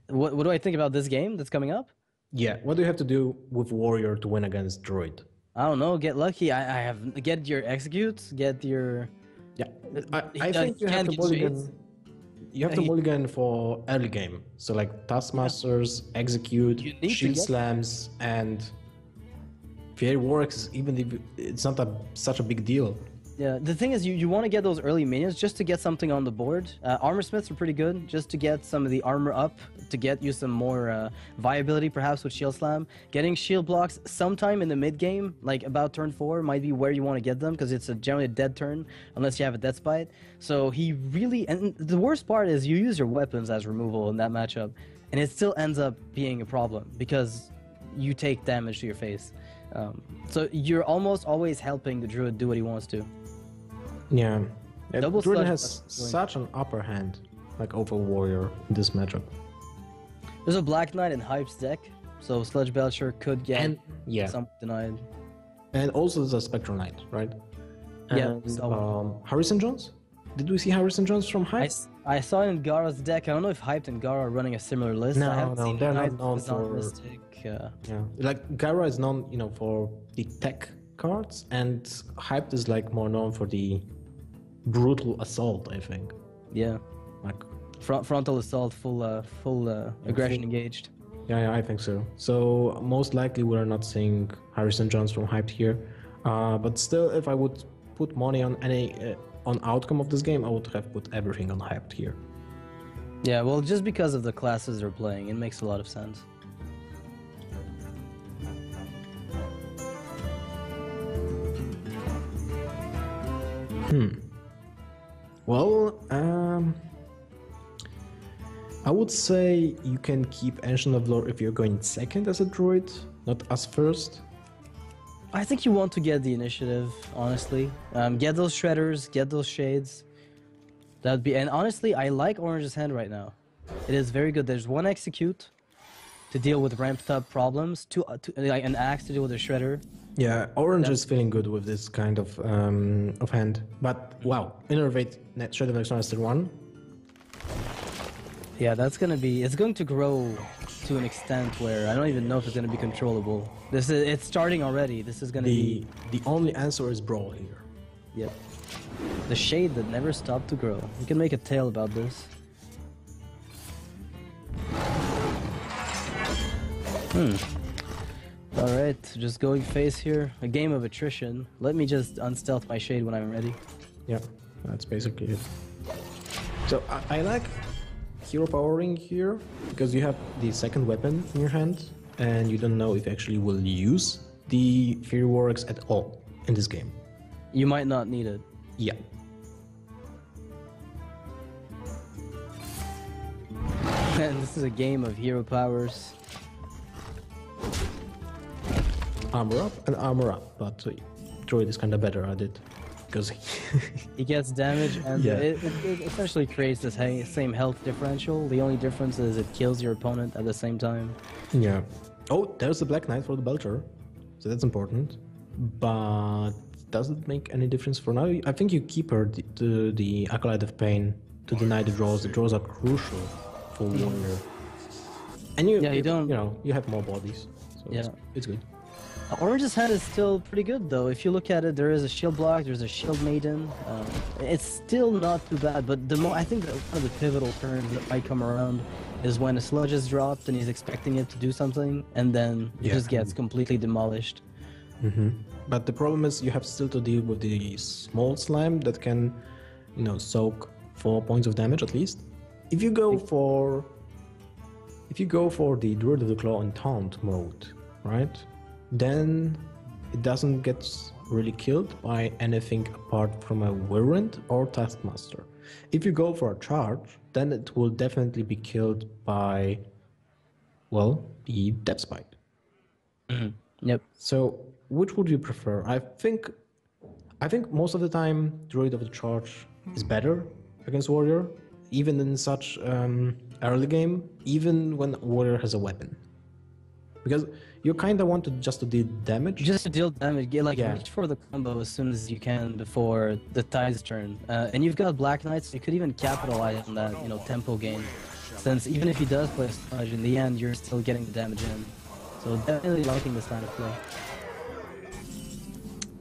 What do I think about this game that's coming up? Yeah, what do you have to do with warrior to win against Druid? I don't know. Get lucky. I have get your executes. Get your. Yeah, I think you have to mulligan. You have to mulligan for early game. So like Taskmasters, Execute, You need to Shield get- Slams, and Fairy works. Even if it's not such a big deal. Yeah, the thing is, you want to get those early minions just to get something on the board. Armor Smiths are pretty good, just to get some of the armor up, to get you some more viability, perhaps with Shield Slam. Getting shield blocks sometime in the mid game, like about turn 4, might be where you want to get them, because it's generally a dead turn, unless you have a Death Spite. So he really, and the worst part is you use your weapons as removal in that matchup, and it still ends up being a problem, because you take damage to your face. So you're almost always helping the Druid do what he wants to. Yeah. Double Druid sludge has that's going- such an upper hand, like over warrior in this matchup. There's a Black Knight in Hype's deck, so Sludge Belcher could get And yeah, some denied. and also there's a Spectral Knight, right? Yeah, And, that one. Harrison Jones. Did we see Harrison Jones from Hype? I saw it in Gara's deck. I don't know if Hyped and Gara are running a similar list. No, I haven't no, seen they're not Hyped known Bizarre for- Mystic, Yeah, like Gara is known, for the tech cards, and Hyped is like more known for the brutal assault, I think. Yeah. Like, Frontal assault, full aggression engaged. yeah, I think so. So most likely we're not seeing Harrison Jones from Hyped here. But still, if I would put money on any on outcome of this game, I would have put everything on Hyped here. Yeah, well, just because of the classes they're playing, it makes a lot of sense. Well, I would say you can keep Ancient of Lore if you're going second as a druid, not as first. I think you want to get the initiative, honestly. Get those shredders, get those shades. That'd be, and honestly, I like Orange's hand right now. It is very good. There's one execute to deal with ramped up problems, like an axe to deal with a shredder. Yeah, Orange is feeling good with this kind of hand. But wow, Innervate Shredder next Master 1. Yeah, that's gonna be. It's going to grow to an extent where I don't even know if it's gonna be controllable. It's starting already. This is gonna be. The only answer is Brawl here. Yep. The shade that never stopped to grow. We can make a tale about this. Alright, just going face here. A game of attrition. Let me just unstealth my shade when I'm ready. Yeah, that's basically it. So I like hero powering here because you have the second weapon in your hand and you don't know if you actually will use the Fury Warwick's at all in this game. You might not need it. Yeah. And this is a game of hero powers. Armor up and armor up, but Druid is kind of better at it because He gets damage and Yeah. it essentially creates this same health differential. The only difference is it kills your opponent at the same time. yeah. Oh, there's the Black Knight for the Belcher, so that's important. But does it make any difference for now? I think you keep her to the Acolyte of Pain to deny the draws. The draws are crucial for Warrior. And you don't- you know, you have more bodies, so Yeah. it's good. Orange's hand is still pretty good though. If you look at it, there is a shield block, there's a shield maiden. It's still not too bad, but I think that one of the pivotal turns that might come around is when a sludge is dropped and he's expecting it to do something, and then it Yeah. just gets completely demolished. But the problem is you have still to deal with the small slime that can, you know, soak 4 points of damage at least. If you go for the Druid of the Claw and Taunt mode, right? Then it doesn't get really killed by anything apart from a Virulent or Taskmaster. If you go for a charge, then it will definitely be killed by, well, the Depth Spite. Yep. So, which would you prefer? I think most of the time, Druid of the Charge is better against Warrior, even in such early game, even when Warrior has a weapon, because you kind of want to just to deal damage. Just to deal damage, Yeah. reach for the combo as soon as you can before the Tide's turn. And you've got Black Knights, so you could even capitalize on that, tempo gain. Since even if he does play Sludge, in the end, you're still getting the damage in. So definitely liking this line of play.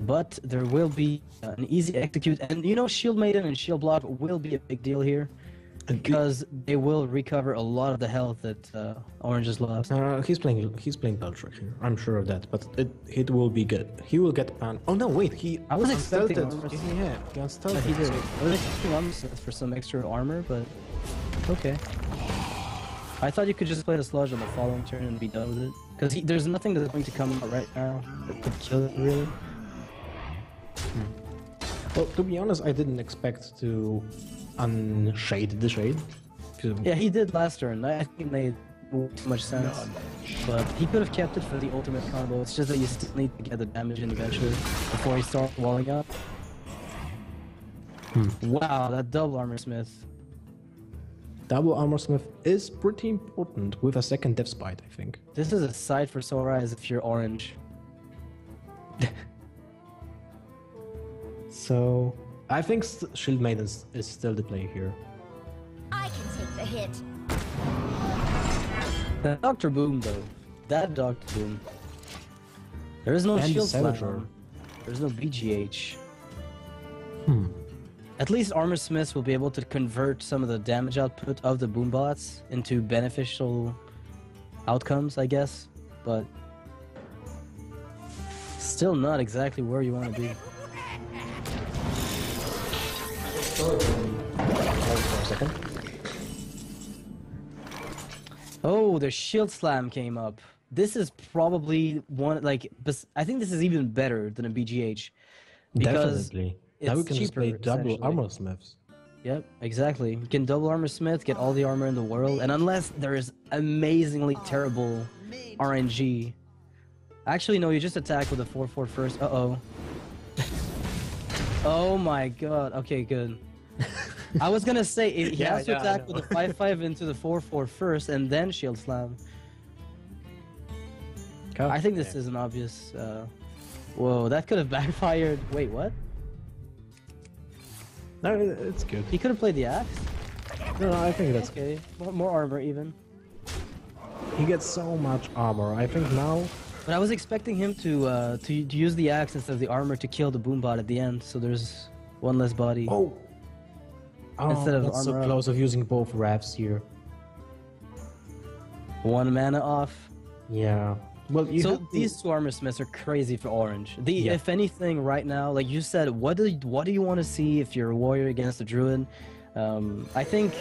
But there will be an easy execute, and Shield Maiden and Shield Block will be a big deal here. Because they will recover a lot of the health that Orange has lost. He's playing Belcher here. I'm sure of that, but it will be good. He will get pan. Oh no, wait, I was expecting unstealthed. armor. Yeah, he unstealthed. Yeah, he did. I was expecting armor for some extra armor, but okay. I thought you could just play the Sludge on the following turn and be done with it. Because there's nothing that's going to come out right now that could kill it, really. Well, to be honest, I didn't expect to unshade the shade. Yeah, he did last turn. I think it made too much sense. But he could have kept it for the ultimate combo. It's just that you still need to get the damage in eventually before he starts walling up. Wow, that double armor smith. Double Armor Smith is pretty important with a second Death Spite, I think. This is a sight for Sora as if you're orange. So I think Shield Maiden is still the play here. I can take the hit. That Dr. Boom though. That Dr. Boom. There is no And shield Savager. slam. There's no BGH. At least Armor Smiths will be able to convert some of the damage output of the boombots into beneficial outcomes, I guess. But still not exactly where you want to be. Hold for a second. Oh, the Shield Slam came up. This is probably one, like, I think this is even better than a BGH. Because Definitely. Now we it's can just play cheaper, double essentially. armor smiths. Yep, exactly. You can double Armor Smith, get all the armor in the world, and unless there is amazingly terrible RNG. Actually, no, you just attack with a 4/4 first. Uh-oh. Oh my god. Okay, good. I was gonna say, he has to attack with a 5/5 into the 4/4 first, and then Shield Slam. I think this is an obvious... Whoa, that could have backfired. Wait, what? No, it's good. He could have played the axe? No, I think that's Okay, more armor even. He gets so much armor. I think now. But I was expecting him to use the axe instead of the armor to kill the boombot at the end, so there's one less body. Oh. Instead of that's so armor up. close of using both rafts here. One mana off. Yeah. Well, you So have to- these two armor smiths are crazy for orange. Yeah. If anything, right now, like you said, what do you want to see if you're a warrior against a druid? I think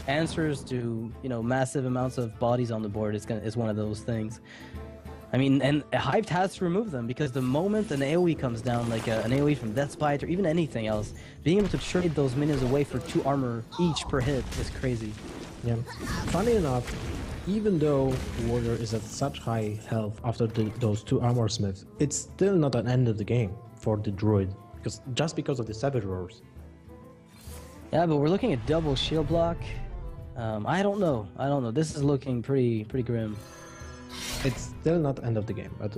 answers to massive amounts of bodies on the board is one of those things. I mean, and Hyped has to remove them because the moment an AoE comes down, like an AoE from Deathspite or even anything else, being able to trade those minions away for 2 armor each per hit is crazy. Yeah. Funny enough, even though Warrior is at such high health after those 2 armor smiths, it's still not an end of the game for the druid, because of the Savage Roars. Yeah, but we're looking at double shield block. I don't know. This is looking pretty grim. It's still not end of the game, but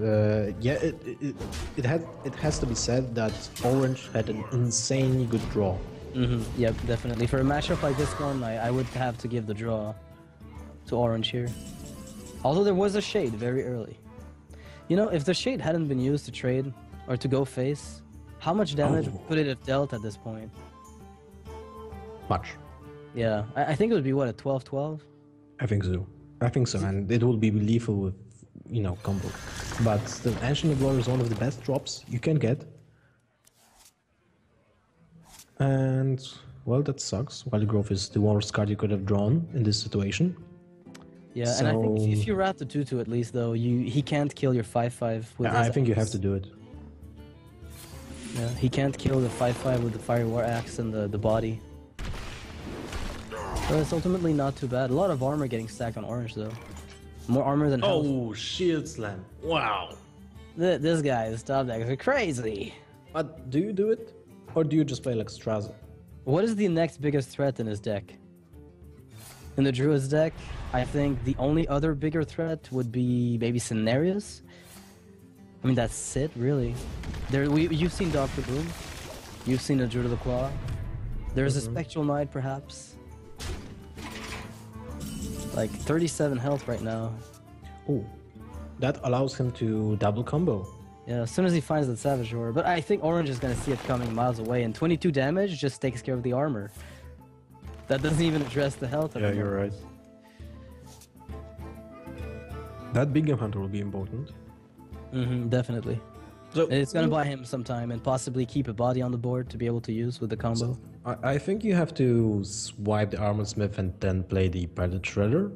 yeah, it has to be said that Orange had an insanely good draw. Yep, definitely. For a matchup like this one, I would have to give the draw to Orange here. Although there was a shade very early. If the shade hadn't been used to trade or to go face, how much damage would it have dealt at this point? Much. Yeah, I think it would be what, a 12-12? I think so, and it will be lethal with, combo. But the Ancient of Glory is one of the best drops you can get. And, well, that sucks. Wild Growth is the worst card you could have drawn in this situation. Yeah, and I think if So- you rat the 2/2 at least though, he can't kill your 5/5 with I his think you have axe. to do it. Yeah, he can't kill the 5/5 with the Fire War Axe and the body. But it's ultimately not too bad. A lot of armor getting stacked on Orange though. More armor than health. Shield Slam. Wow. This guy's top decks are crazy. But do you do it? Or do you just play like Straza? What is the next biggest threat in his deck? In the Druid's deck, I think the only other bigger threat would be maybe Cenarius. I mean, that's it, really. You've seen Dr. Boom. You've seen the Druid of the Claw. There's a Spectral Knight, perhaps. Like 37 health right now. Oh, that allows him to double combo. Yeah, as soon as he finds the Savage Roar. But I think Orange is going to see it coming miles away, and 22 damage just takes care of the armor. That doesn't even address the health. Yeah, you're right. That Big Game Hunter will be important. Definitely. So It's going to buy him some time and possibly keep a body on the board to be able to use with the combo. I think you have to swipe the Armor Smith and then play the Pilot Shredder.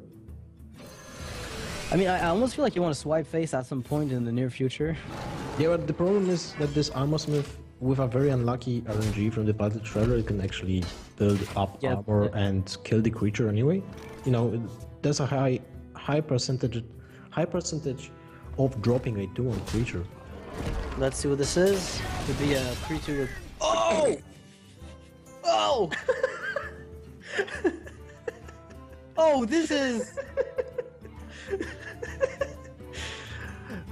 I mean, I almost feel like you want to swipe face at some point in the near future. Yeah, but the problem is that this Armor Smith, with a very unlucky RNG from the Pilot Shredder, it can actually build up Yeah, armor yeah. and kill the creature anyway. There's a high percentage of dropping a 2 on creature. Let's see what this is. Could be a 3-2 with... Oh! Oh! Oh, this is...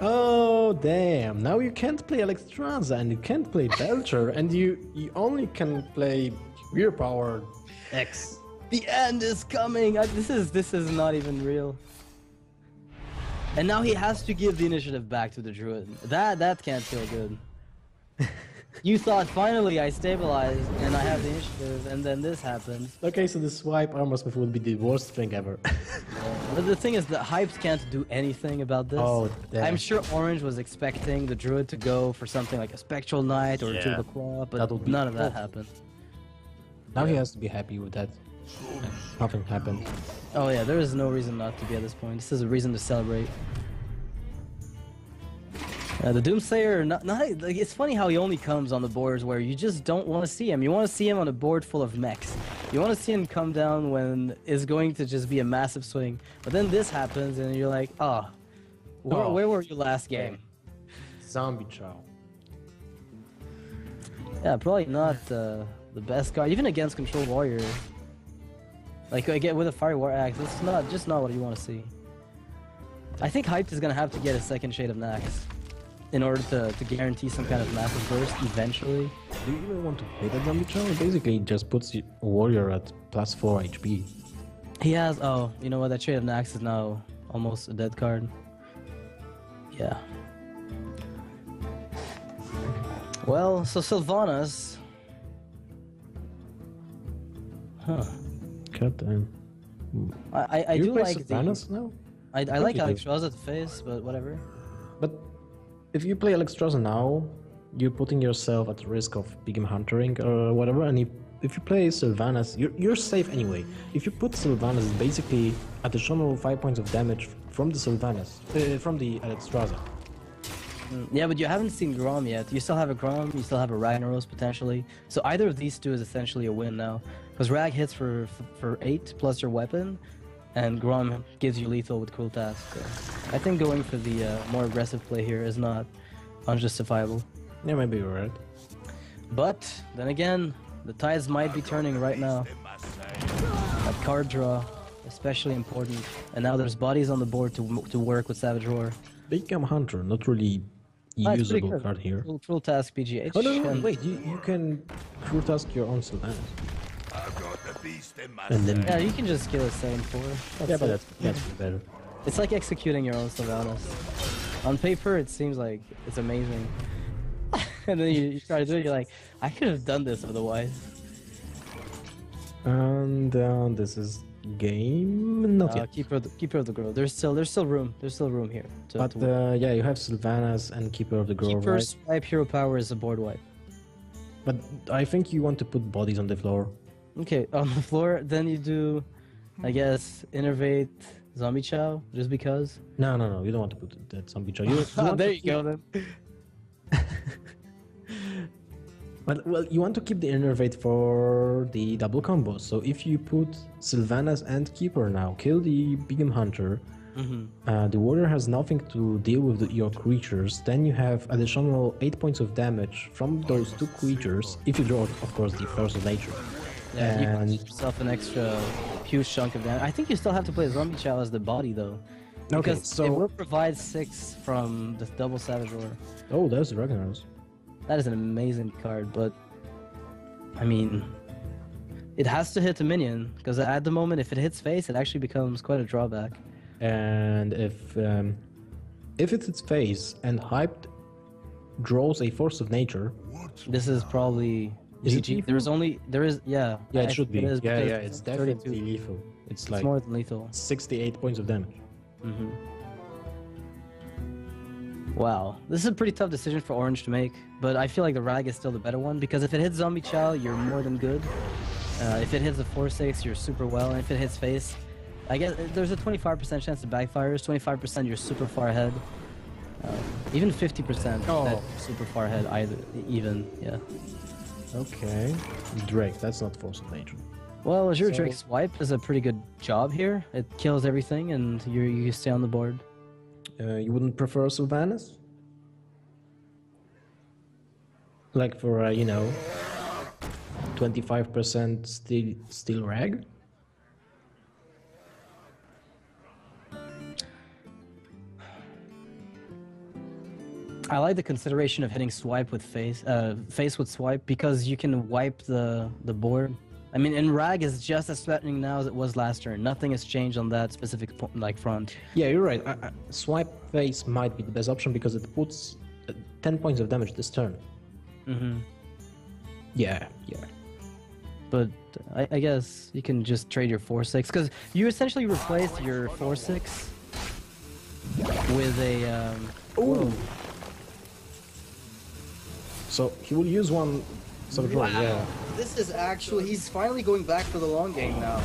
Oh damn! Now you can't play Alexstrasza and you can't play Belcher and you only can play Gear Power X. The end is coming! This is not even real. And now he has to give the initiative back to the Druid. That can't feel good. You thought finally I stabilized and I have the initiative, and then this happens. Okay, so the swipe armor smith would be the worst thing ever. But the thing is, the hypes can't do anything about this. Oh, damn. I'm sure Orange was expecting the druid to go for something like a Spectral Knight or a Jewel of the Claw, That but would be none of that awful. happened. Now he has to be happy with that. Nothing happened. Oh yeah, there is no reason not to be at this point. This is a reason to celebrate. The Doomslayer, like, it's funny how he only comes on the boards where you just don't want to see him. You want to see him on a board full of mechs. You want to see him come down when it's going to just be a massive swing. But then this happens and you're like, oh, where were you last game? Zombie Chow. Yeah, probably not the best card, even against Control Warrior. Like, again, with a Fire War Axe, it's just not what you want to see. I think Hyped is going to have to get a second Shade of Nax in order to guarantee some kind of massive burst eventually. Do you even want to play that Zombie Chow? It basically just puts the warrior at +4 HP. He has, oh, you know what, that Shade of Nax is now almost a dead card. Yeah. Well, so Sylvanas. Huh. God damn. I You do play like Sylvanas now? I like you do. Alexstrasza to face, but whatever. But if you play Alexstrasza now, you're putting yourself at risk of Beacon Huntering or whatever, and if you play Sylvanas, you're safe anyway. If you put Sylvanas, it's basically additional 5 points of damage from the Sylvanas, from the Alexstrasza. Yeah, but you haven't seen Grom yet. You still have a Grom, you still have a Ragnaros potentially. So either of these two is essentially a win now. Because Rag hits for 8 plus your weapon, and Grom gives you lethal with Cruel Task. So I think going for the more aggressive play here is not unjustifiable. Yeah, maybe you're right. But then again, the tides might be turning right now. That card draw, especially important. And now there's bodies on the board to work with Savage Roar. Beacon Hunter, not really Ah, it's pretty usable good. card here. Cruel Task BGH. Oh no, and- wait, you can Cruel Task your own Sylvanas. I've got the beast in my And then Yeah, you can just kill a Sane 4. yeah, but that's better. It's like executing your own Sylvanas. On paper, it seems like it's amazing. And then you try to do it, you're like, I could have done this otherwise. And this is game not yet. Keeper of the Grove. There's still room. There's still room here. But yeah, you have Sylvanas and Keeper of the Grove, Keeper right? Swipe Hero Power is a board wipe. But I think you want to put bodies on the floor. Okay, on the floor, then you do, I guess, Innervate Zombie Chow, just because. No, you don't want to put that zombie chow. You want There to you go then. But well, you want to keep the innervate for the double combo. So if you put Sylvanas and Keeper now, kill the Beacon Hunter. The warrior has nothing to deal with your creatures. Then you have additional 8 points of damage from those two creatures. If you draw, of course, the Force of Nature. Yeah, you can And- give yourself an extra huge chunk of damage. I think you still have to play Zombie Chow as the body though. Okay, Because so it will provide 6 from the double Savage Roar. oh, there's the Ragnaros. That is an amazing card, but I mean, it has to hit a minion because at the moment, if it hits face, it actually becomes quite a drawback. And if it's its face and hyped draws a Force of Nature, This is probably Is it GG. lethal? There is yeah. yeah, I it should be. think it is Yeah, because it's 32. definitely lethal. It's It's like more than lethal. 68 points of damage. Wow, this is a pretty tough decision for Orange to make, but I feel like the Rag is still the better one because if it hits Zombie Chow, you're more than good. If it hits a 4/6, you're super well, and if it hits face, I guess there's a 25% chance it backfires. 25% you're super far ahead. Even 50% Oh. that you're super far ahead. Even yeah. Okay. Drake, that's not Force of Nature. Well, Azure So- Drake Swipe does a pretty good job here. It kills everything, and you stay on the board. You wouldn't prefer Sylvanas? Like for, 25% steel rag? I like the consideration of hitting swipe with face with swipe because you can wipe the board. I mean, and Rag is just as threatening now as it was last turn. Nothing has changed on that specific front. Yeah, you're right. Swipe face might be the best option because it puts 10 points of damage this turn. Mm-hmm. Yeah, yeah. But I guess you can just trade your 4/6 because you essentially replaced your 4/6 with a. Whoa. So he will use one Savage Roar, yeah. This is actually he's finally going back for the long game now.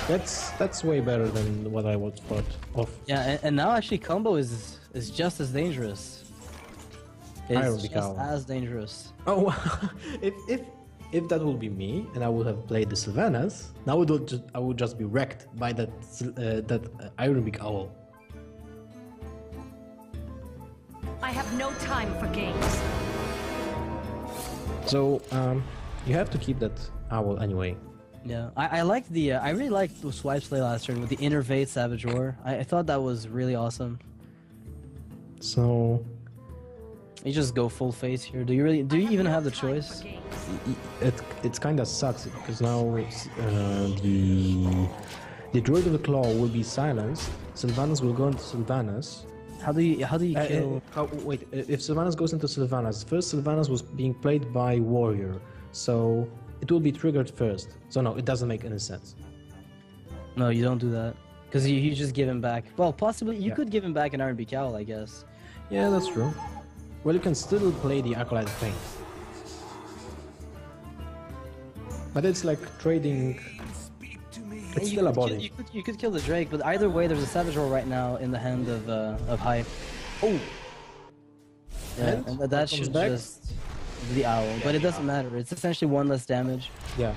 That's way better than what I would thought of. Yeah, and now actually combo is just as dangerous. Iron It's just Cow. as dangerous. Oh, if that would be me and I would have played the Sylvanas, now I would just be wrecked by that Ironbeak Owl. I have no time for games. So you have to keep that owl anyway. Yeah, I like the I really liked the Swipe's play last turn with the Innervate Savage Roar. I thought that was really awesome. So You just go full face here. Do you even have the choice? it kind of sucks because now the Druid of the Claw will be silenced. Sylvanas will go into Sylvanas. How do you kill? Wait, if Sylvanas goes into Sylvanas, first Sylvanas was being played by Warrior, so it will be triggered first. So no, it doesn't make any sense. No, you don't do that because you just give him back. Well, possibly you Yeah. could give him back an Iron Beak Owl, I guess. Yeah, that's true. Well, you can still play the Acolyte of Pain. But it's like trading. It's still a body. You could kill the Drake, but either way, there's a Savage Roar right now in the hand of Hype. Oh! Yeah, And that what should comes back? just the owl, but it doesn't matter. It's essentially one less damage. Yeah.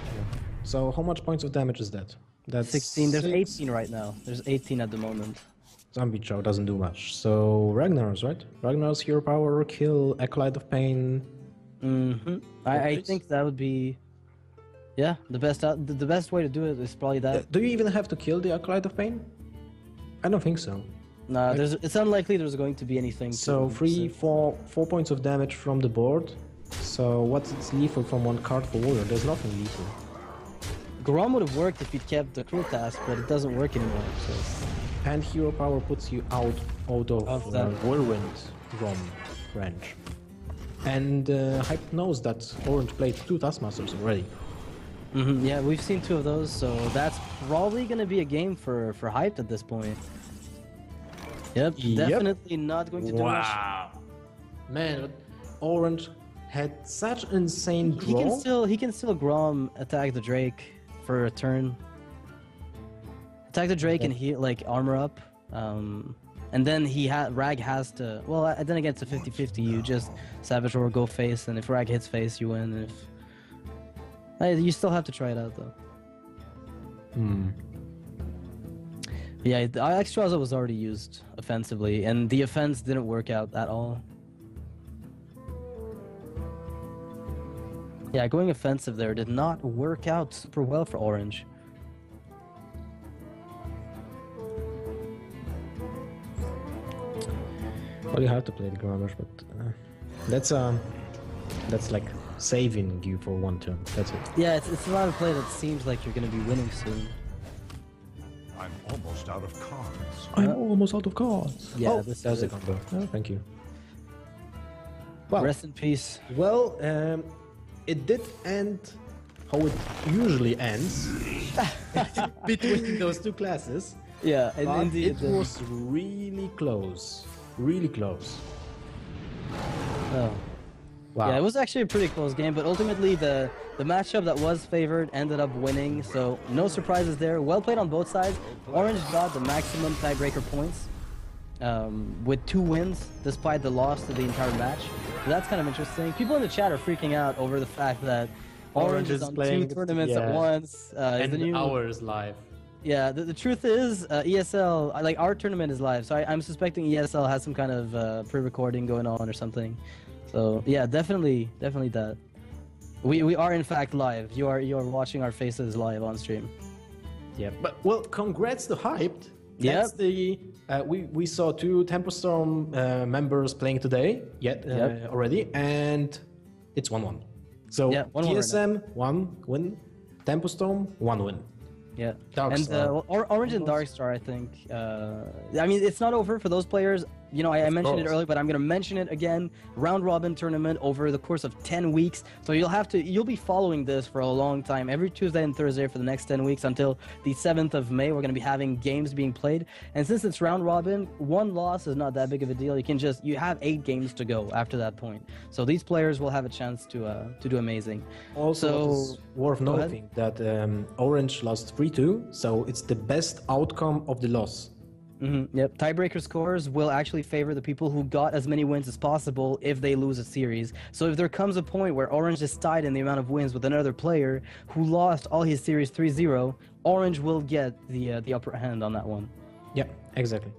So how much points of damage is that? That's 16. There's 6. 18 right now. There's 18 at the moment. Zombie Chow doesn't do much. So Ragnar's, right? Ragnar's hero power, kill, Acolyte of Pain. Mm-hmm. I Okay. think that would be, yeah, the best way to do it is probably that. Do you even have to kill the Acolyte of Pain? I don't think so. Nah, it's unlikely there's going to be anything. So to- 4 points of damage from the board. So what's its lethal from one card for Warrior? There's nothing lethal. Grom would have worked if you'd kept the Cruel Task, but it doesn't work anymore. So. And hero power puts you out of that. Whirlwind Grom range. And Hype knows that Orange played 2 Taskmasters already. Mm-hmm. Yeah, we've seen 2 of those, so that's probably going to be a game for Hyped at this point. Yep, Yep. definitely not going to do much. Man, Orange had such insane draw. He can still Grom attack the Drake for a turn. Attack the Drake and heal, like armor up, and then Rag has to. Well, then again, it's a 50-50. You just Savage Roar, go face, and if Rag hits face, you win. You still have to try it out though. Yeah, the Extraza was already used offensively, and the offense didn't work out at all. Yeah, going offensive there did not work out super well for Orange. Well, you have to play the Grommash, but that's like saving you for 1 turn. That's it. Yeah, it's a lot of play that seems like you're going to be winning soon. I'm almost out of cards. I'm almost out of cards. Yeah, oh, this that's is the it. combo. Oh, thank you. Well, Rest in peace. well, it did end how it usually ends between those 2 classes. Yeah, and But indeed. it was really close. Really close. Oh. Wow. Yeah, it was actually a pretty close game, but ultimately the matchup that was favored ended up winning, so no surprises there. Well played on both sides. Orange got the maximum tiebreaker points with 2 wins, despite the loss to the entire match. So that's kind of interesting. People in the chat are freaking out over the fact that Orange is on 2 tournaments at once. and the new... hours live. Yeah, the truth is, ESL, like our tournament is live, so I'm suspecting ESL has some kind of pre-recording going on or something. So yeah, definitely that. We are in fact live. You are watching our faces live on stream. Yeah, but well, congrats to Hyped. Yep. That's the we saw 2 Tempo Storm members playing today already, and it's 1-1. So Yeah, 1-1 right TSM 1 win, Tempo Storm 1 win. Yeah, Darkstar. and Orange and Darkstar, I think. I mean, it's not over for those players. you know, I mentioned it course. earlier, but I'm going to mention it again. Round robin tournament over the course of 10 weeks. So you'll be following this for a long time. Every Tuesday and Thursday for the next 10 weeks until the 7th of May, we're going to be having games being played. And since it's round robin, one loss is not that big of a deal. You have 8 games to go after that point. So these players will have a chance to do amazing. Also, it's worth Go ahead. noting that Orange lost 3-2, so it's the best outcome of the loss. Yep. Tiebreaker scores will actually favor the people who got as many wins as possible if they lose a series. So if there comes a point where Orange is tied in the amount of wins with another player who lost all his series 3-0, Orange will get the upper hand on that one. Yeah, exactly.